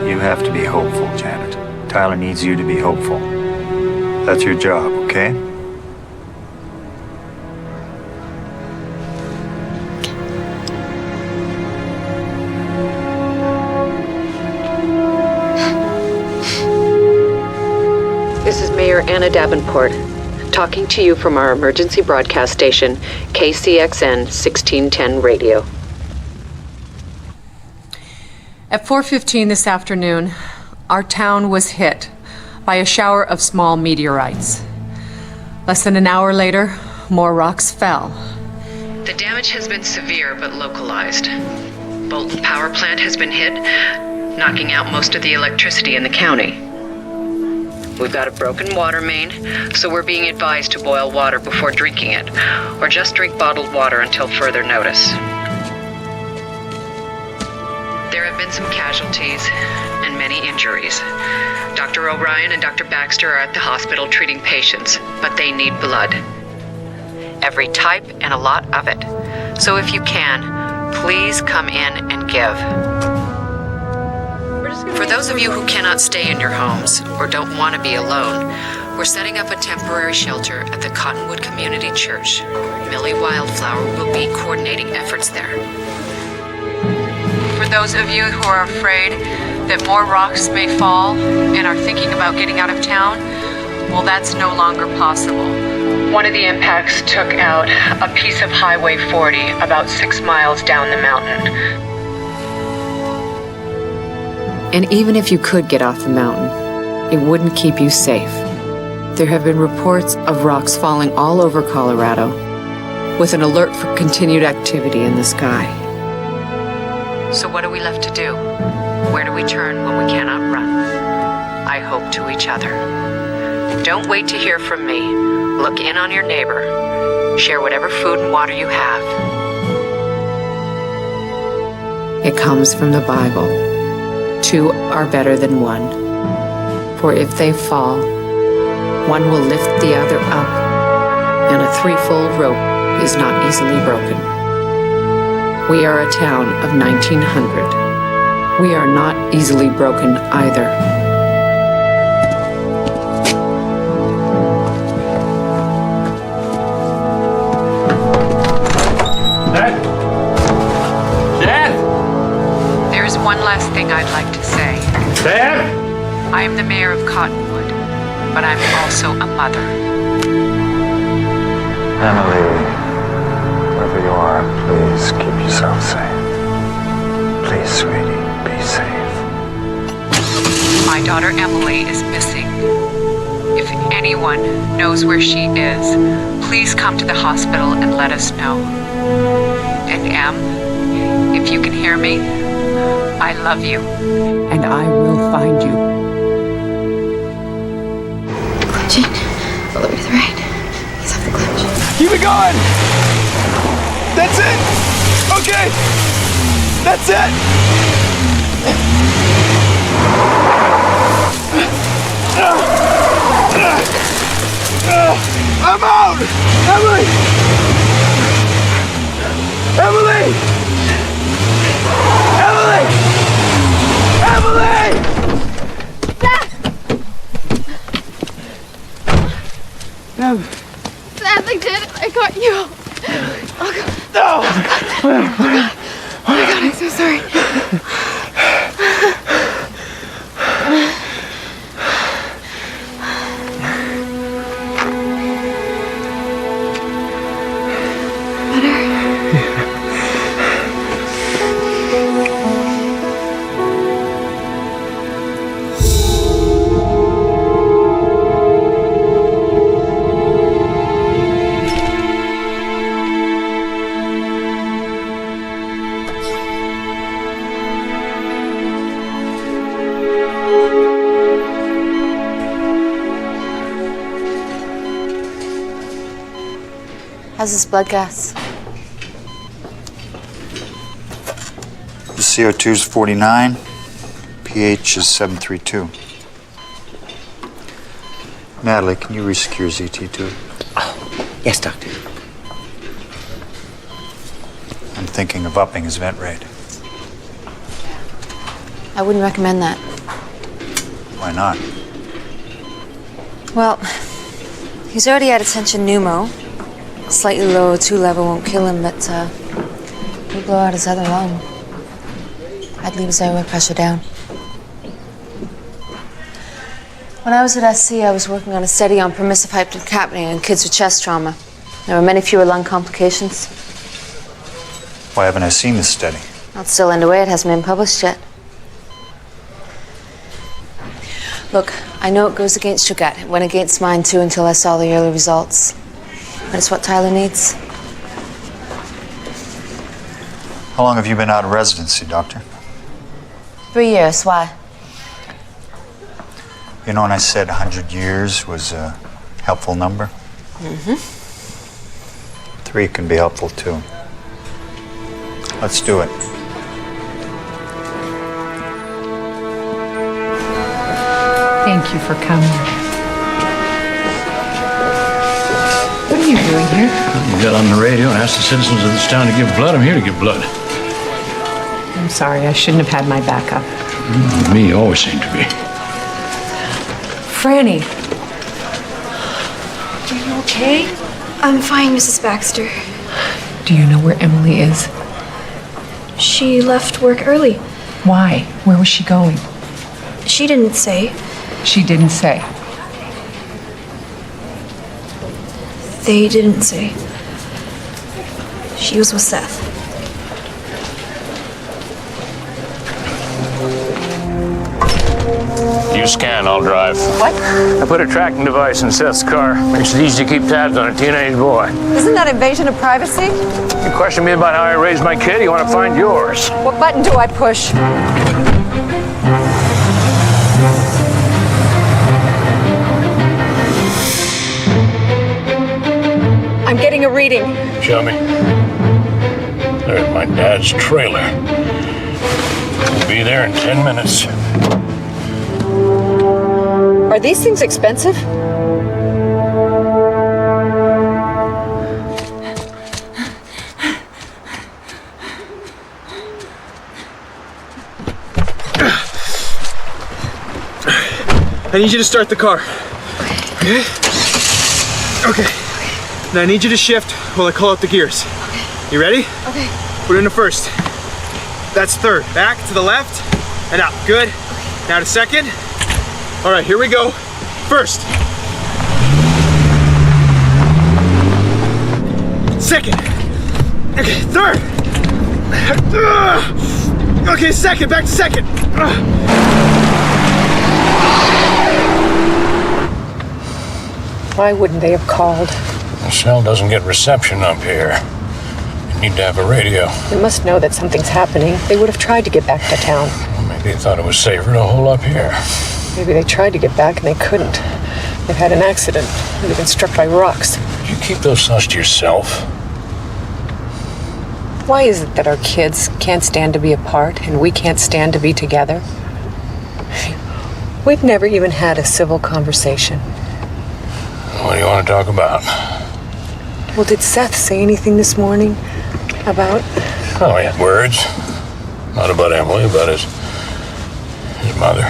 You have to be hopeful, Janet. Tyler needs you to be hopeful. That's your job, okay? This is Mayor Anna Davenport, talking to you from our emergency broadcast station, KCXN 1610 Radio. At 4:15 this afternoon, our town was hit by a shower of small meteorites. Less than an hour later, more rocks fell. The damage has been severe but localized. Bolton Power Plant has been hit, knocking out most of the electricity in the county. We've got a broken water main, so we're being advised to boil water before drinking it, or just drink bottled water until further notice. There have been some casualties and many injuries. Dr. O'Brien and Dr. Baxter are at the hospital treating patients, but they need blood. Every type and a lot of it. So if you can, please come in and give. For those of you who cannot stay in your homes or don't want to be alone, we're setting up a temporary shelter at the Cottonwood Community Church. Millie Wildflower will be coordinating efforts there. For those of you who are afraid that more rocks may fall and are thinking about getting out of town, well, that's no longer possible. One of the impacts took out a piece of Highway 40 about 6 miles down the mountain. And even if you could get off the mountain, it wouldn't keep you safe. There have been reports of rocks falling all over Colorado, with an alert for continued activity in the sky. So what are we left to do? Where do we turn when we cannot run? I hope to each other. Don't wait to hear from me. Look in on your neighbor. Share whatever food and water you have. It comes from the Bible. 2 are better than 1. For if they fall, one will lift the other up, and a 3-fold rope is not easily broken. We are a town of 1900. We are not easily broken either. There's one last thing I'd like to say. Dad? I am the mayor of Cottonwood, but I'm also a mother. Emily, wherever you are, please keep yourself safe. Please, sweetie, be safe. My daughter Emily is missing. If anyone knows where she is, please come to the hospital and let us know. And Em, if you can hear me, I love you. And I will find you. Clutching. All the way to the right. He's off the clutch. Keep it going! That's it! Okay! That's it! I'm out! Emily! Emily! Emily! Emily! Dad, I did it. I got you. Oh, God. No! Oh, God. Oh, my God, I'm so sorry. How's this blood gas? The CO2 is 49, pH is 732. Natalie, can you resecure ZT tube? Yes, doctor. I'm thinking of upping his vent rate. I wouldn't recommend that. Why not? Well, he's already had attention pneumo. Slightly low O2 level won't kill him, but he'll blow out his other lung. I'd leave his airway pressure down. When I was at SC, I was working on a study on permissive hypercapnia in kids with chest trauma. There were many fewer lung complications. Why haven't I seen this study? Well, it's still underway. It hasn't been published yet. Look, I know it goes against your gut. It went against mine, too, until I saw the early results. But it's what Tyler needs. How long have you been out of residency, Doctor? 3 years. Why? You know when I said 100 years was a helpful number? Mm-hmm. 3 can be helpful, too. Let's do it. Thank you for coming. What are you doing here? You got on the radio and asked the citizens of this town to give blood. I'm here to give blood. I'm sorry, I shouldn't have had my backup. Me always seem to be. Franny. Are you okay? I'm fine, Mrs. Baxter. Do you know where Emily is? She left work early. Why? Where was she going? She didn't say. She didn't say. They didn't say. She was with Seth. You scan, I'll drive. What? I put a tracking device in Seth's car. Makes it easy to keep tabs on a teenage boy. Isn't that invasion of privacy? You question me about how I raised my kid? You want to find yours? What button do I push? I'm getting a reading. Show me. There's my dad's trailer. We'll be there in 10 minutes. Are these things expensive? I need you to start the car. Okay? Okay. Now I need you to shift while I call out the gears. You ready? Okay. Put it into first. That's third. Back to the left and up. Good. Now to second. All right, here we go. First. Second. Okay, third. Okay, second. Back to second. Why wouldn't they have called? The cell doesn't get reception up here. You need to have a radio. They must know that something's happening. They would have tried to get back to town. Maybe they thought it was safer to hole up here. Maybe they tried to get back and they couldn't. They've had an accident. They've been struck by rocks. You keep those thoughts to yourself. Why is it that our kids can't stand to be apart and we can't stand to be together? We've never even had a civil conversation. What do you want to talk about? Well, did Seth say anything this morning about... Oh, he had words. Not about Emily, about his mother.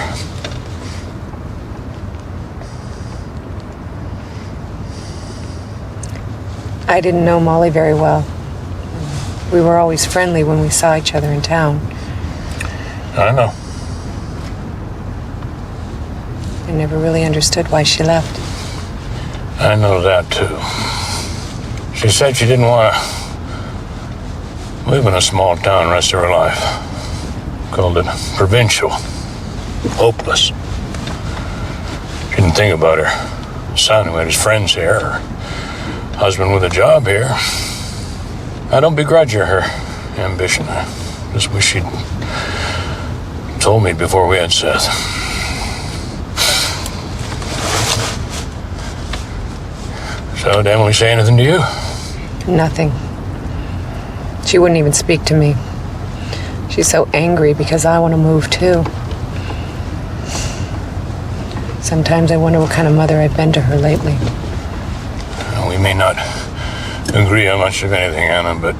I didn't know Molly very well. We were always friendly when we saw each other in town. I know. I never really understood why she left. I know that, too. She said she didn't want to live in a small town the rest of her life. Called it provincial. Hopeless. She didn't think about her son who had his friends here, her husband with a job here. I don't begrudge her ambition. I just wish she'd told me before we had Seth. So, did Emily say anything to you? Nothing. She wouldn't even speak to me. She's so angry because I want to move too. Sometimes I wonder what kind of mother I've been to her lately. We may not agree on much of anything, Anna, but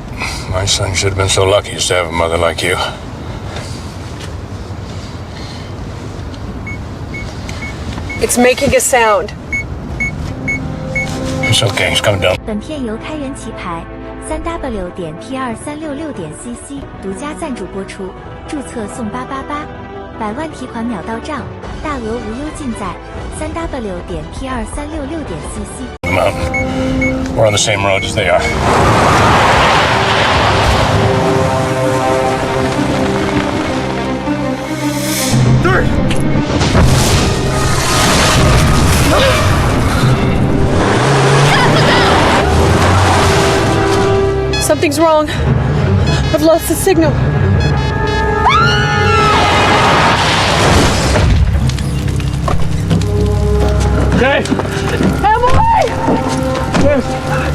my son should have been so lucky as to have a mother like you. It's making a sound. It's okay, it's coming down. 本片由开源棋牌3w.tr366.cc 独家赞助播出，注册送888，100万提款秒到账，大额无忧尽在3w.tr366.cc。 The mountain. We're on the same road as they are. Third! Something's wrong. I've lost the signal. Okay. Emily! Dad!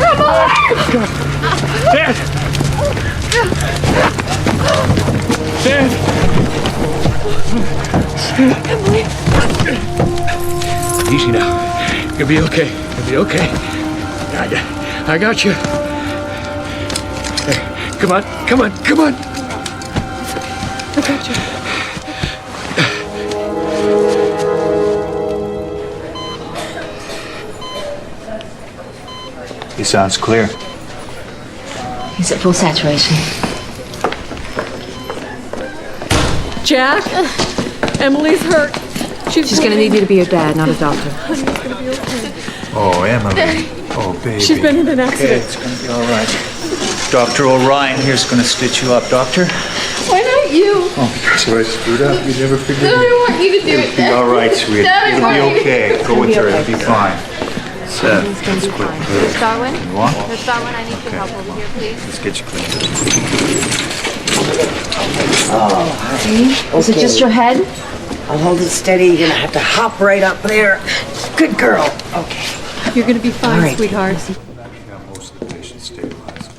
Emily! Dad! Dad! Emily! Easy now. You'll be okay. You'll be okay. I got you. Hey, come on, come on, come on. I got you. He sounds clear. He's at full saturation. Jack? Emily's hurt. She's gonna need you to be a dad, not a doctor. Honey, it's gonna be okay. Oh, Emily. Daddy. Oh, baby. She's been in an accident. Okay, it's gonna be all right. Dr. O'Ryan here's gonna stitch you up, doctor. Why not you? Oh, because if I screwed up, you never forgive No, me. I want you to do it, It'll be Dad. all right, sweetie. Dad, It'll be why? okay. Go with her. It'll be fine. Seth, let's quit. Miss Darwin? You want? Miss Darwin, I need your help over here, please. Let's get you cleaned up. Oh, honey. Is it just your head? I'll hold it steady. You're gonna have to hop right up there. Good girl. Okay. You're gonna be fine, All right. sweetheart. We got most of the patients stabilized.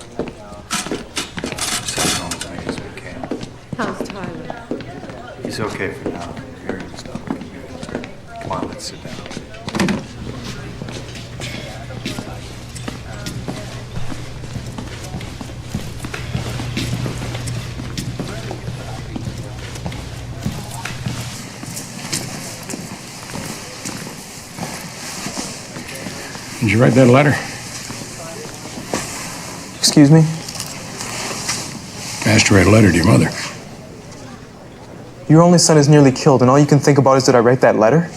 Send him home as many as we can. How's Tyler? He's okay for now. Hearing stuff. Come on, let's sit down. Did you write that letter? Excuse me? I asked to write a letter to your mother. Your only son is nearly killed, and all you can think about is, did I write that letter?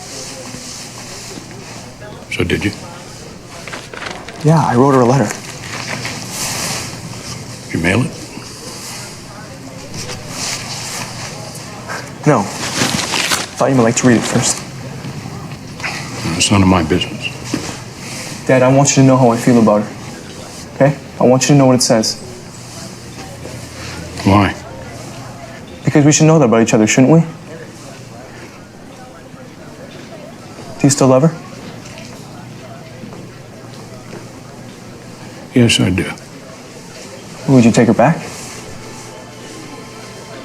So did you? Yeah, I wrote her a letter. Did you mail it? No. Thought you might like to read it first. It's none of my business. Dad, I want you to know how I feel about her. Okay? I want you to know what it says. Why? Because we should know that about each other, shouldn't we? Do you still love her? Yes, I do. Would you take her back?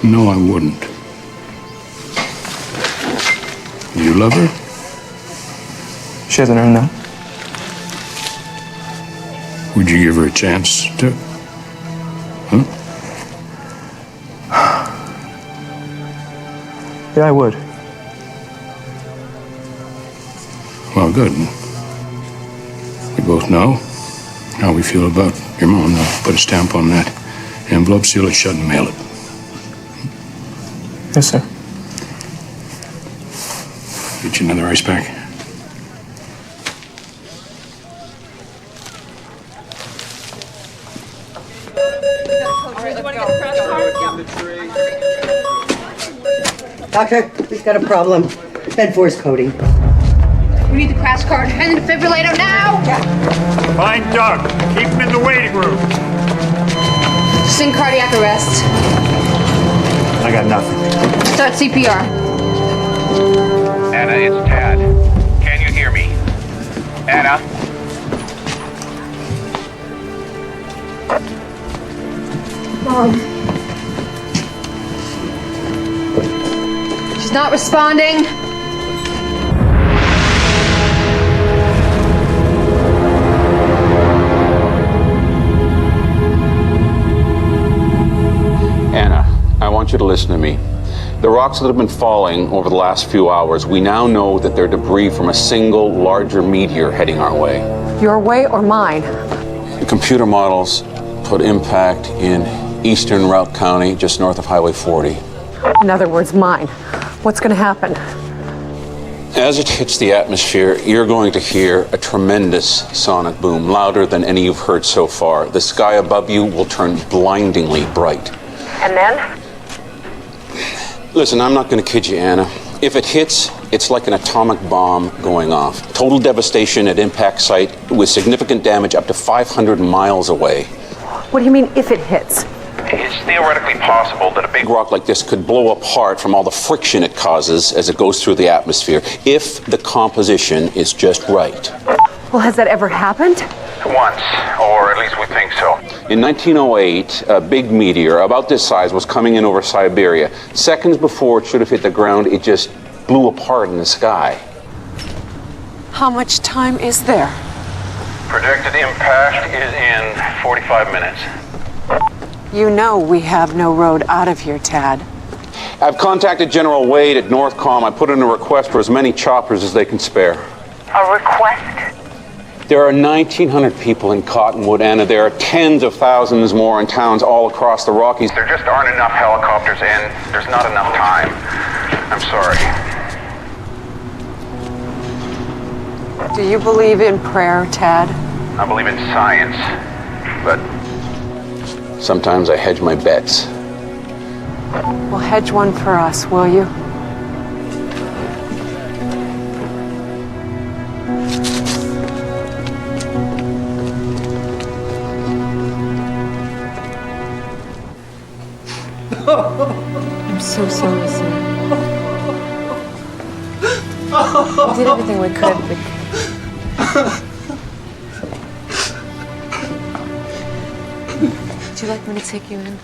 No, I wouldn't. You love her? She hasn't earned that. Would you give her a chance to? Huh? Yeah, I would. Well, good. We both know how we feel about your mom. Now, put a stamp on that envelope, seal it shut, and mail it. Yes, sir. Get you another ice pack. Doctor, we've got a problem. Bed force coding. We need the crash cart and the defibrillator now! Find Doug. Keep him in the waiting room. Just in cardiac arrest. I got nothing. Start CPR. Anna, it's Tad. Can you hear me? Anna? She's not responding. Anna, I want you to listen to me. The rocks that have been falling over the last few hours, we now know that they're debris from a single larger meteor heading our way. Your way or mine? The computer models put impact in eastern Routt County, just north of Highway 40. In other words, mine. What's going to happen? As it hits the atmosphere, you're going to hear a tremendous sonic boom, louder than any you've heard so far. The sky above you will turn blindingly bright. And then? Listen, I'm not going to kid you, Anna. If it hits, it's like an atomic bomb going off. Total devastation at impact site with significant damage up to 500 miles away. What do you mean, if it hits? It's theoretically possible that a big rock like this could blow apart from all the friction it causes as it goes through the atmosphere, if the composition is just right. Well, has that ever happened? Once, or at least we think so. In 1908, a big meteor about this size was coming in over Siberia. Seconds before it should have hit the ground, it just blew apart in the sky. How much time is there? Projected impact is in 45 minutes. You know we have no road out of here, Tad. I've contacted General Wade at Northcom. I put in a request for as many choppers as they can spare. A request? There are 1,900 people in Cottonwood, Anna. There are tens of thousands more in towns all across the Rockies. There just aren't enough helicopters, and there's not enough time. I'm sorry. Do you believe in prayer, Tad? I believe in science, but sometimes I hedge my bets. Well, hedge one for us, will you? I'm so sorry, sir. We did everything we could, Would you like me to take you in?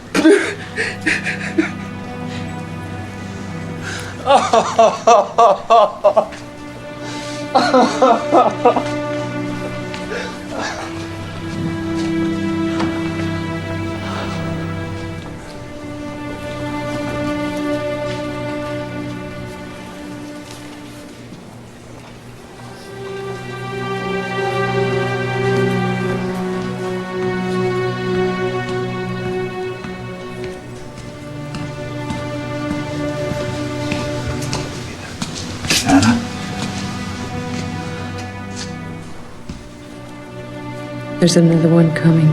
There's another one coming.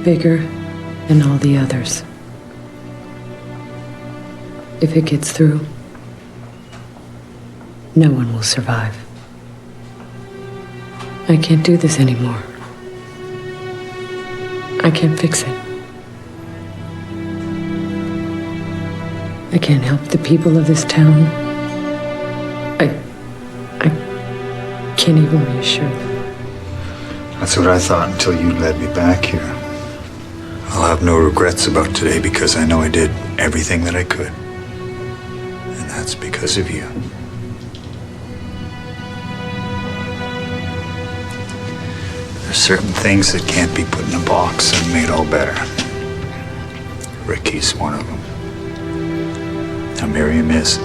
Bigger than all the others. If it gets through, no one will survive. I can't do this anymore. I can't fix it. I can't help the people of this town. I can't even reassure them. That's what I thought until you led me back here. I'll have no regrets about today because I know I did everything that I could. And that's because of you. There's certain things that can't be put in a box and made all better. Ricky's one of them. Now Miriam is.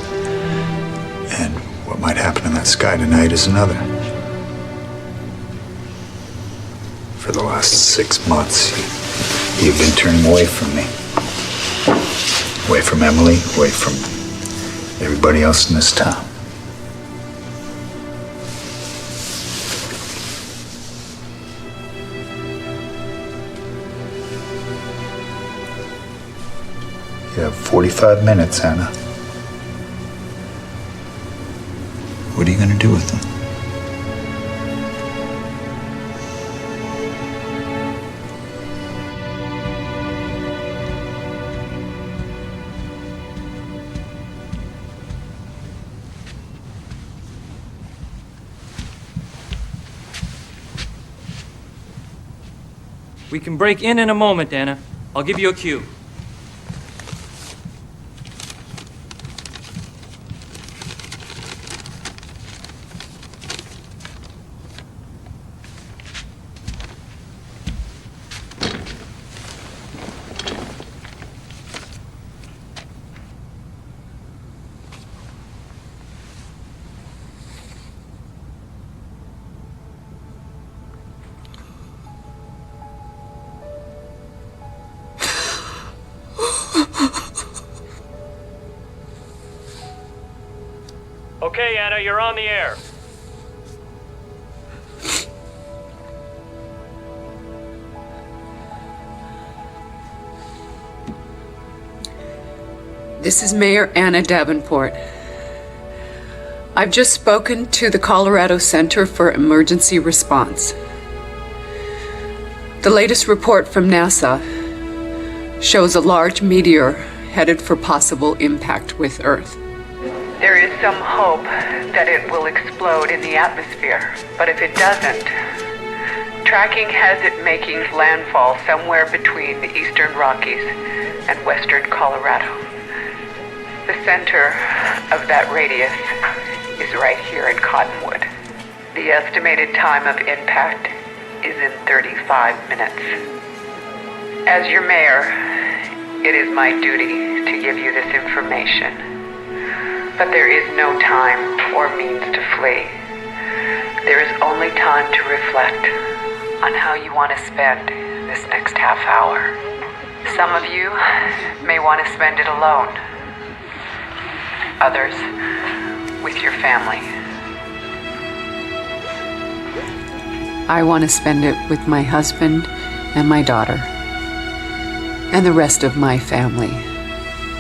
And what might happen in that sky tonight is another. For the last 6 months, you've been turning away from me. Away from Emily, away from everybody else in this town. You have 45 minutes, Anna. What are you going to do with them? We can break in a moment, Anna. I'll give you a cue. Okay, Anna, you're on the air. This is Mayor Anna Davenport. I've just spoken to the Colorado Center for Emergency Response. The latest report from NASA shows a large meteor headed for possible impact with Earth. There is some hope that it will explode in the atmosphere, but if it doesn't, tracking has it making landfall somewhere between the eastern Rockies and western Colorado. The center of that radius is right here in Cottonwood. The estimated time of impact is in 35 minutes. As your mayor, it is my duty to give you this information. But there is no time or means to flee. There is only time to reflect on how you want to spend this next half hour. Some of you may want to spend it alone. Others with your family. I want to spend it with my husband and my daughter, and the rest of my family,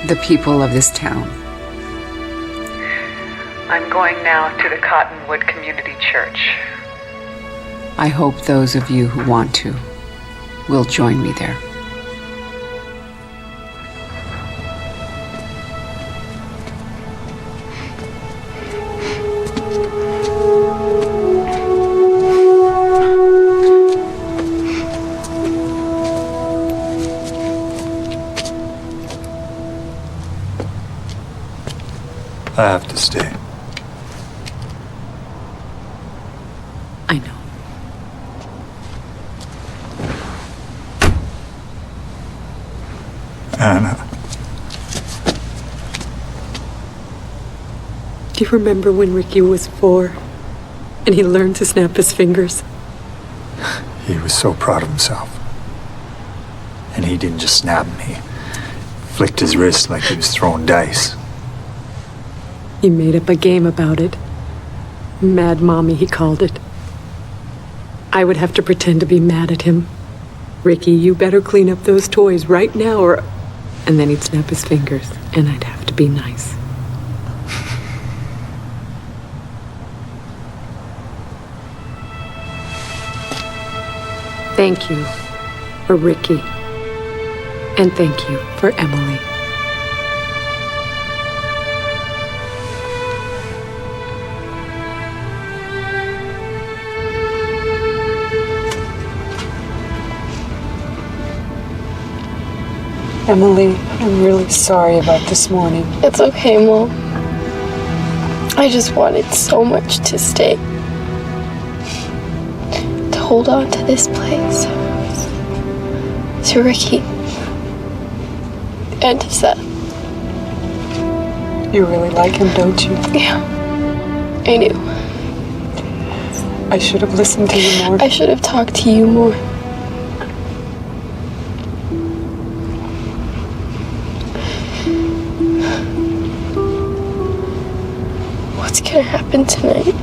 the people of this town. I'm going now to the Cottonwood Community Church. I hope those of you who want to will join me there. I have to stay. I know. Anna. Do you remember when Ricky was 4 and he learned to snap his fingers? He was so proud of himself. And he didn't just snap me. Flicked his wrist like he was throwing dice. He made up a game about it. Mad Mommy, he called it. I would have to pretend to be mad at him. Ricky, you better clean up those toys right now or... And then he'd snap his fingers, and I'd have to be nice. Thank you for Ricky. And thank you for Emily. Emily, I'm really sorry about this morning. It's okay, Mom. I just wanted so much to stay. To hold on to this place. To Ricky. And to Seth. You really like him, don't you? Yeah. I do. I should have listened to you more. I should have talked to you more. What's gonna happen tonight?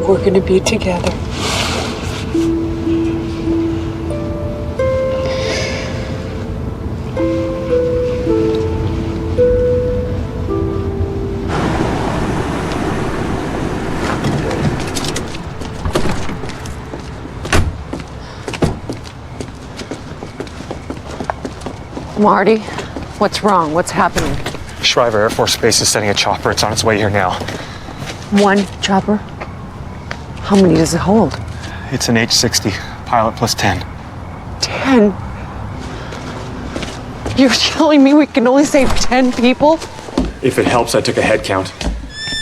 We're gonna be together. Marty, what's wrong? What's happening? Shriver Air Force Base is sending a chopper. It's on its way here now. One chopper? How many does it hold? It's an H-60. Pilot plus 10. 10? You're telling me we can only save 10 people? If it helps, I took a head count.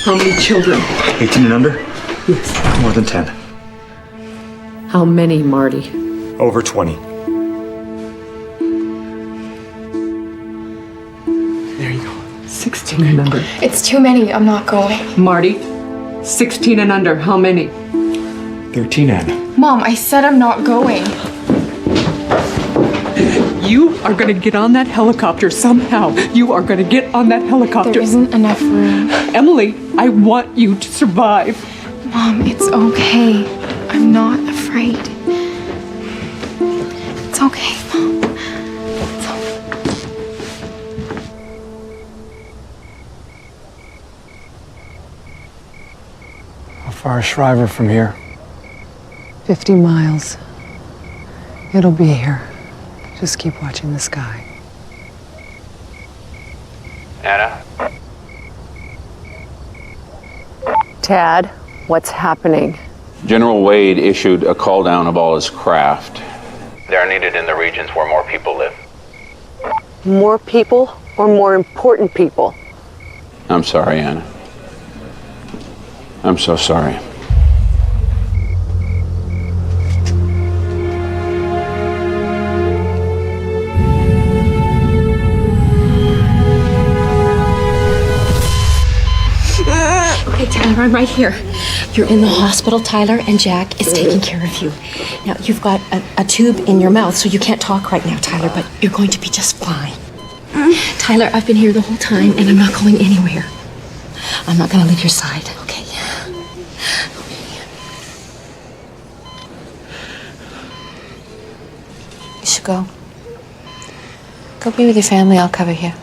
How many children? 18 and under? Yes. More than 10. How many, Marty? Over 20. There you go. 16 and under. It's too many. I'm not going. Marty, 16 and under. How many? 13 and. Mom, I said I'm not going. You are going to get on that helicopter somehow. You are going to get on that helicopter. There isn't enough room. Emily, I want you to survive. Mom, it's okay. I'm not afraid. It's okay, Mom. It's okay. How far is Shriver from here? 50 miles. It'll be here. Just keep watching the sky. Anna? Tad, what's happening? General Wade issued a call down of all his craft. They're needed in the regions where more people live. More people or more important people? I'm sorry, Anna. I'm so sorry. Okay, Tyler, I'm right here. You're in the hospital, Tyler, and Jack is taking care of you. Now, you've got a tube in your mouth, so you can't talk right now, Tyler, but you're going to be just fine. Tyler, I've been here the whole time, and I'm not going anywhere. I'm not going to leave your side, okay? You should go. Go be with your family. I'll cover you.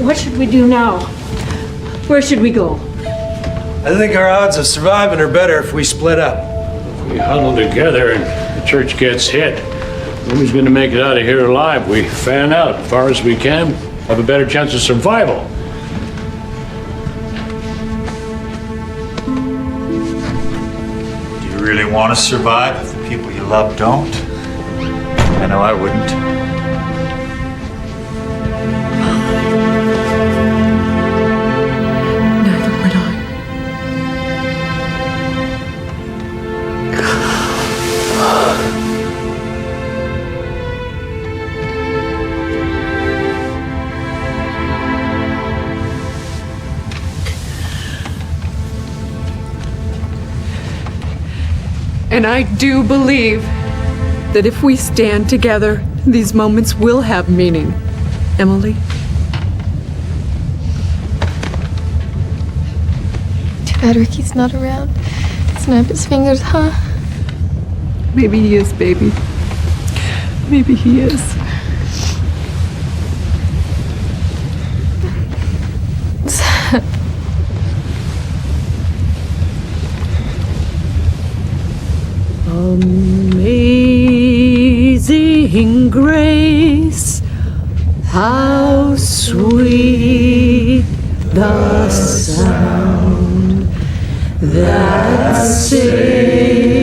What should we do now? Where should we go? I think our odds of surviving are better if we split up. If we huddle together and the church gets hit, who's going to make it out of here alive? We fan out as far as we can, have a better chance of survival. Do you really want to survive if the people you love don't? I know I wouldn't. Neither would I. And I do believe that if we stand together, these moments will have meaning. Emily? Too bad Ricky's not around. Snap his fingers, huh? Maybe he is, baby. Maybe he is. Amazing grace, how sweet the sound that saved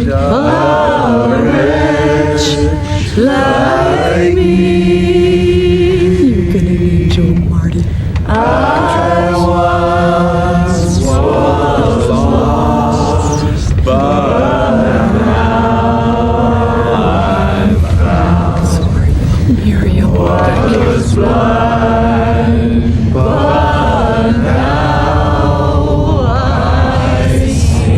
a wretch like me. You're gonna need your Marty. I once was lost, but Miriam. Was blind, but now I see.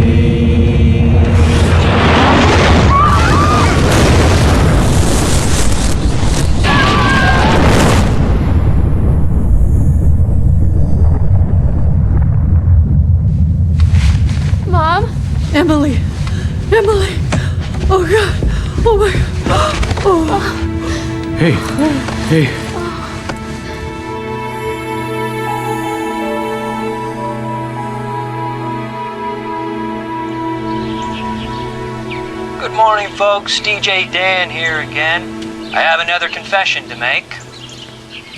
Mom? Emily! Emily! Oh God! Oh my God! Oh. Hey, hey. Good morning, folks. DJ Dan here again. I have another confession to make.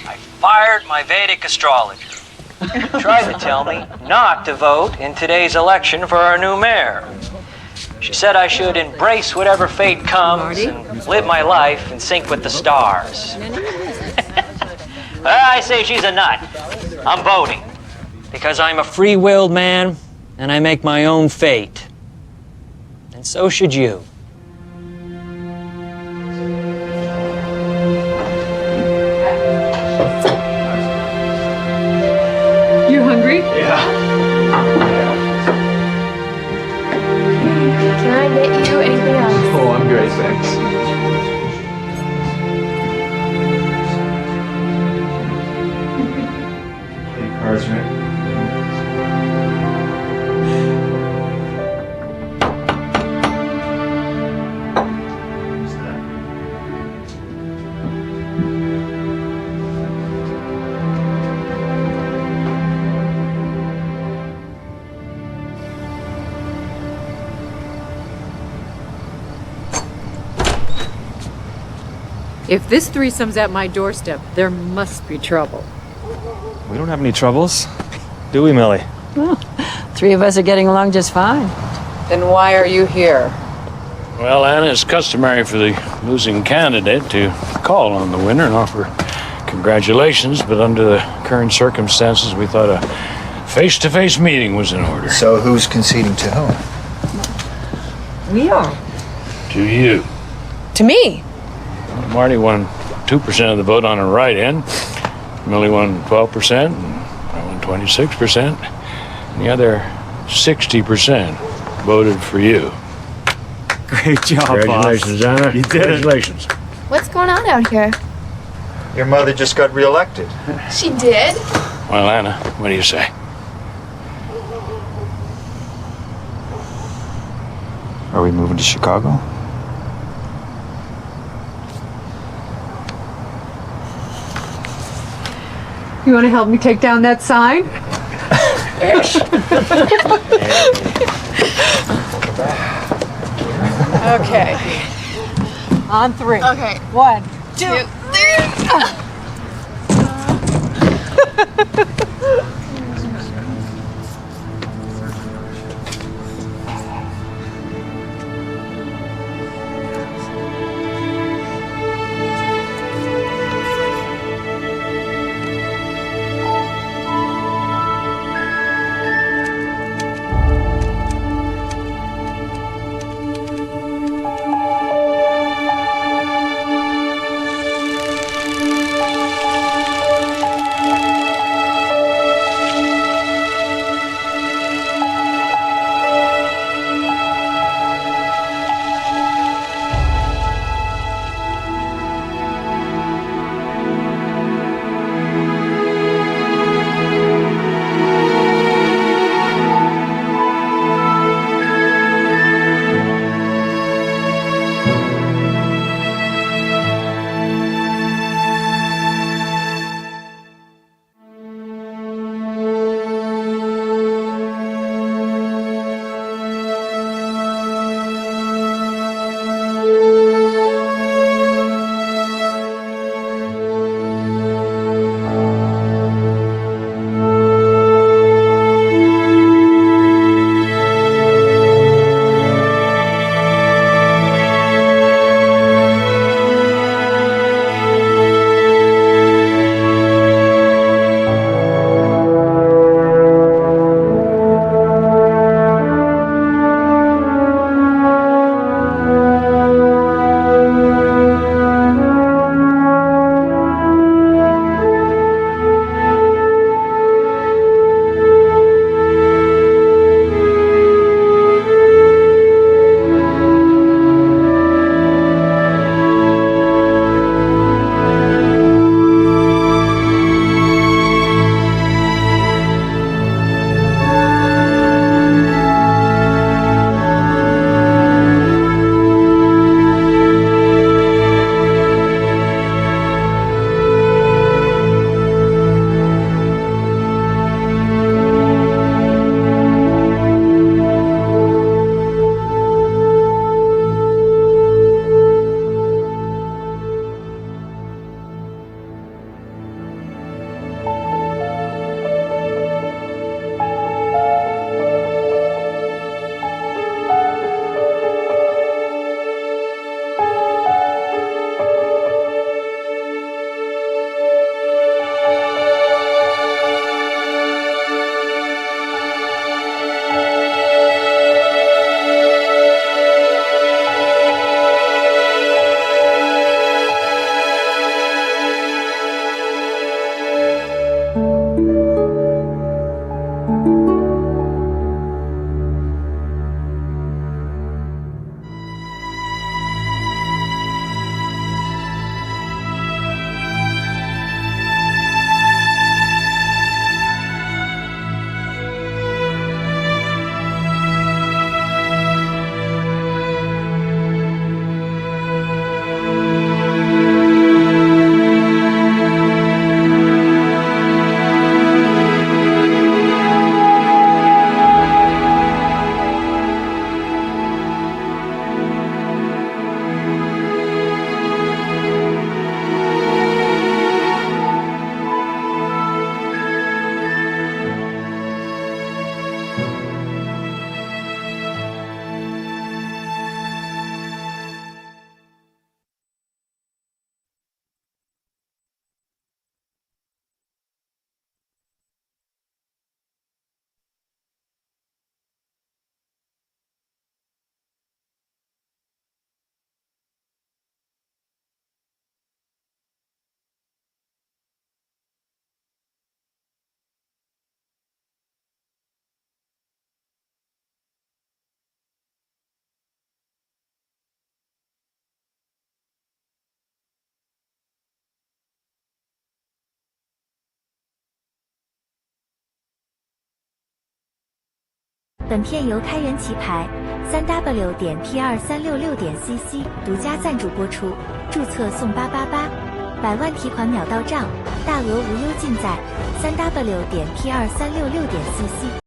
I fired my Vedic astrologer. She tried to tell me not to vote in today's election for our new mayor. She said I should embrace whatever fate comes and live my life in sync with the stars. I say she's a nut. I'm voting because I'm a free-willed man and I make my own fate. And so should you. You hungry? Can I get you anything else? Oh, I'm great, thanks. Any cards, right? If this threesome's at my doorstep, there must be trouble. We don't have any troubles, do we, Millie? Well, three of us are getting along just fine. Then why are you here? Well, Anna, it's customary for the losing candidate to call on the winner and offer congratulations, but under the current circumstances, we thought a face-to-face meeting was in order. So who's conceding to whom? We are. To you. To me. Marty won 2% of the vote on her write-in. Millie won 12%, and I won 26%. And the other 60% voted for you. Great job, Congratulations, boss. Anna. You did Congratulations. What's going on out here? Your mother just got reelected. She did? Well, Anna, what do you say? Are we moving to Chicago? You want to help me take down that sign? Okay. On three. Okay. 1, 2, 3. 本片由开源棋牌3w 点 p2366点 cc 独家赞助播出，注册送888，100万提款秒到账，大额无忧尽在3w 点 p2366点 cc。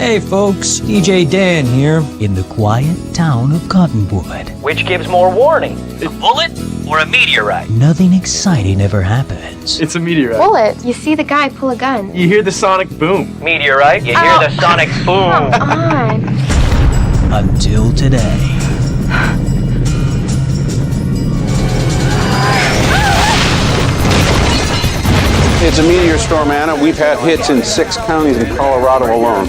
Hey folks, DJ Dan here in the quiet town of Cottonwood. Which gives more warning? A bullet or a meteorite? Nothing exciting ever happens. It's a meteorite. Bullet. You see the guy pull a gun. You hear the sonic boom. Meteorite? You hear the sonic boom. Come on. Until today. It's a meteor storm, Anna. We've had hits in 6 counties in Colorado alone.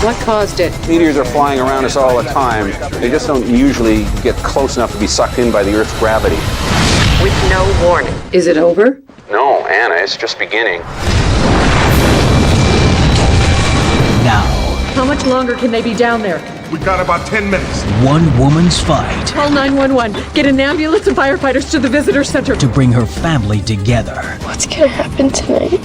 What caused it? Meteors are flying around us all the time. They just don't usually get close enough to be sucked in by the Earth's gravity. With no warning. Is it over? No, Anna, it's just beginning. Now, How much longer can they be down there? We've got about 10 minutes. one woman's fight Call 911. Get an ambulance and firefighters to the visitor center. to bring her family together What's gonna happen tonight?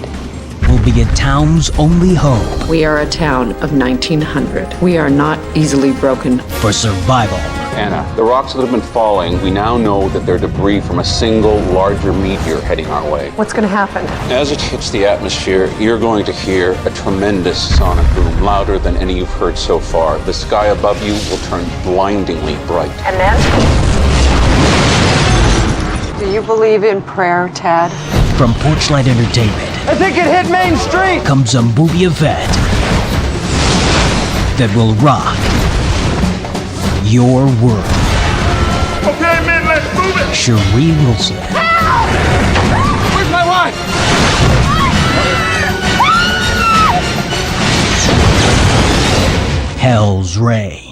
will be a town's only hope We are a town of 1900. We are not easily broken. for survival. Anna, the rocks that have been falling, we now know that they're debris from a single larger meteor heading our way. What's gonna happen? As it hits the atmosphere, you're going to hear a tremendous sonic boom, louder than any you've heard so far. The sky above you will turn blindingly bright. And then? Do you believe in prayer, Tad? From Porchlight Entertainment I think it hit Main Street. comes a movie event that will rock your world. Okay, men, let's move it. Cherie Wilson, Where's my wife? Hell's Ray,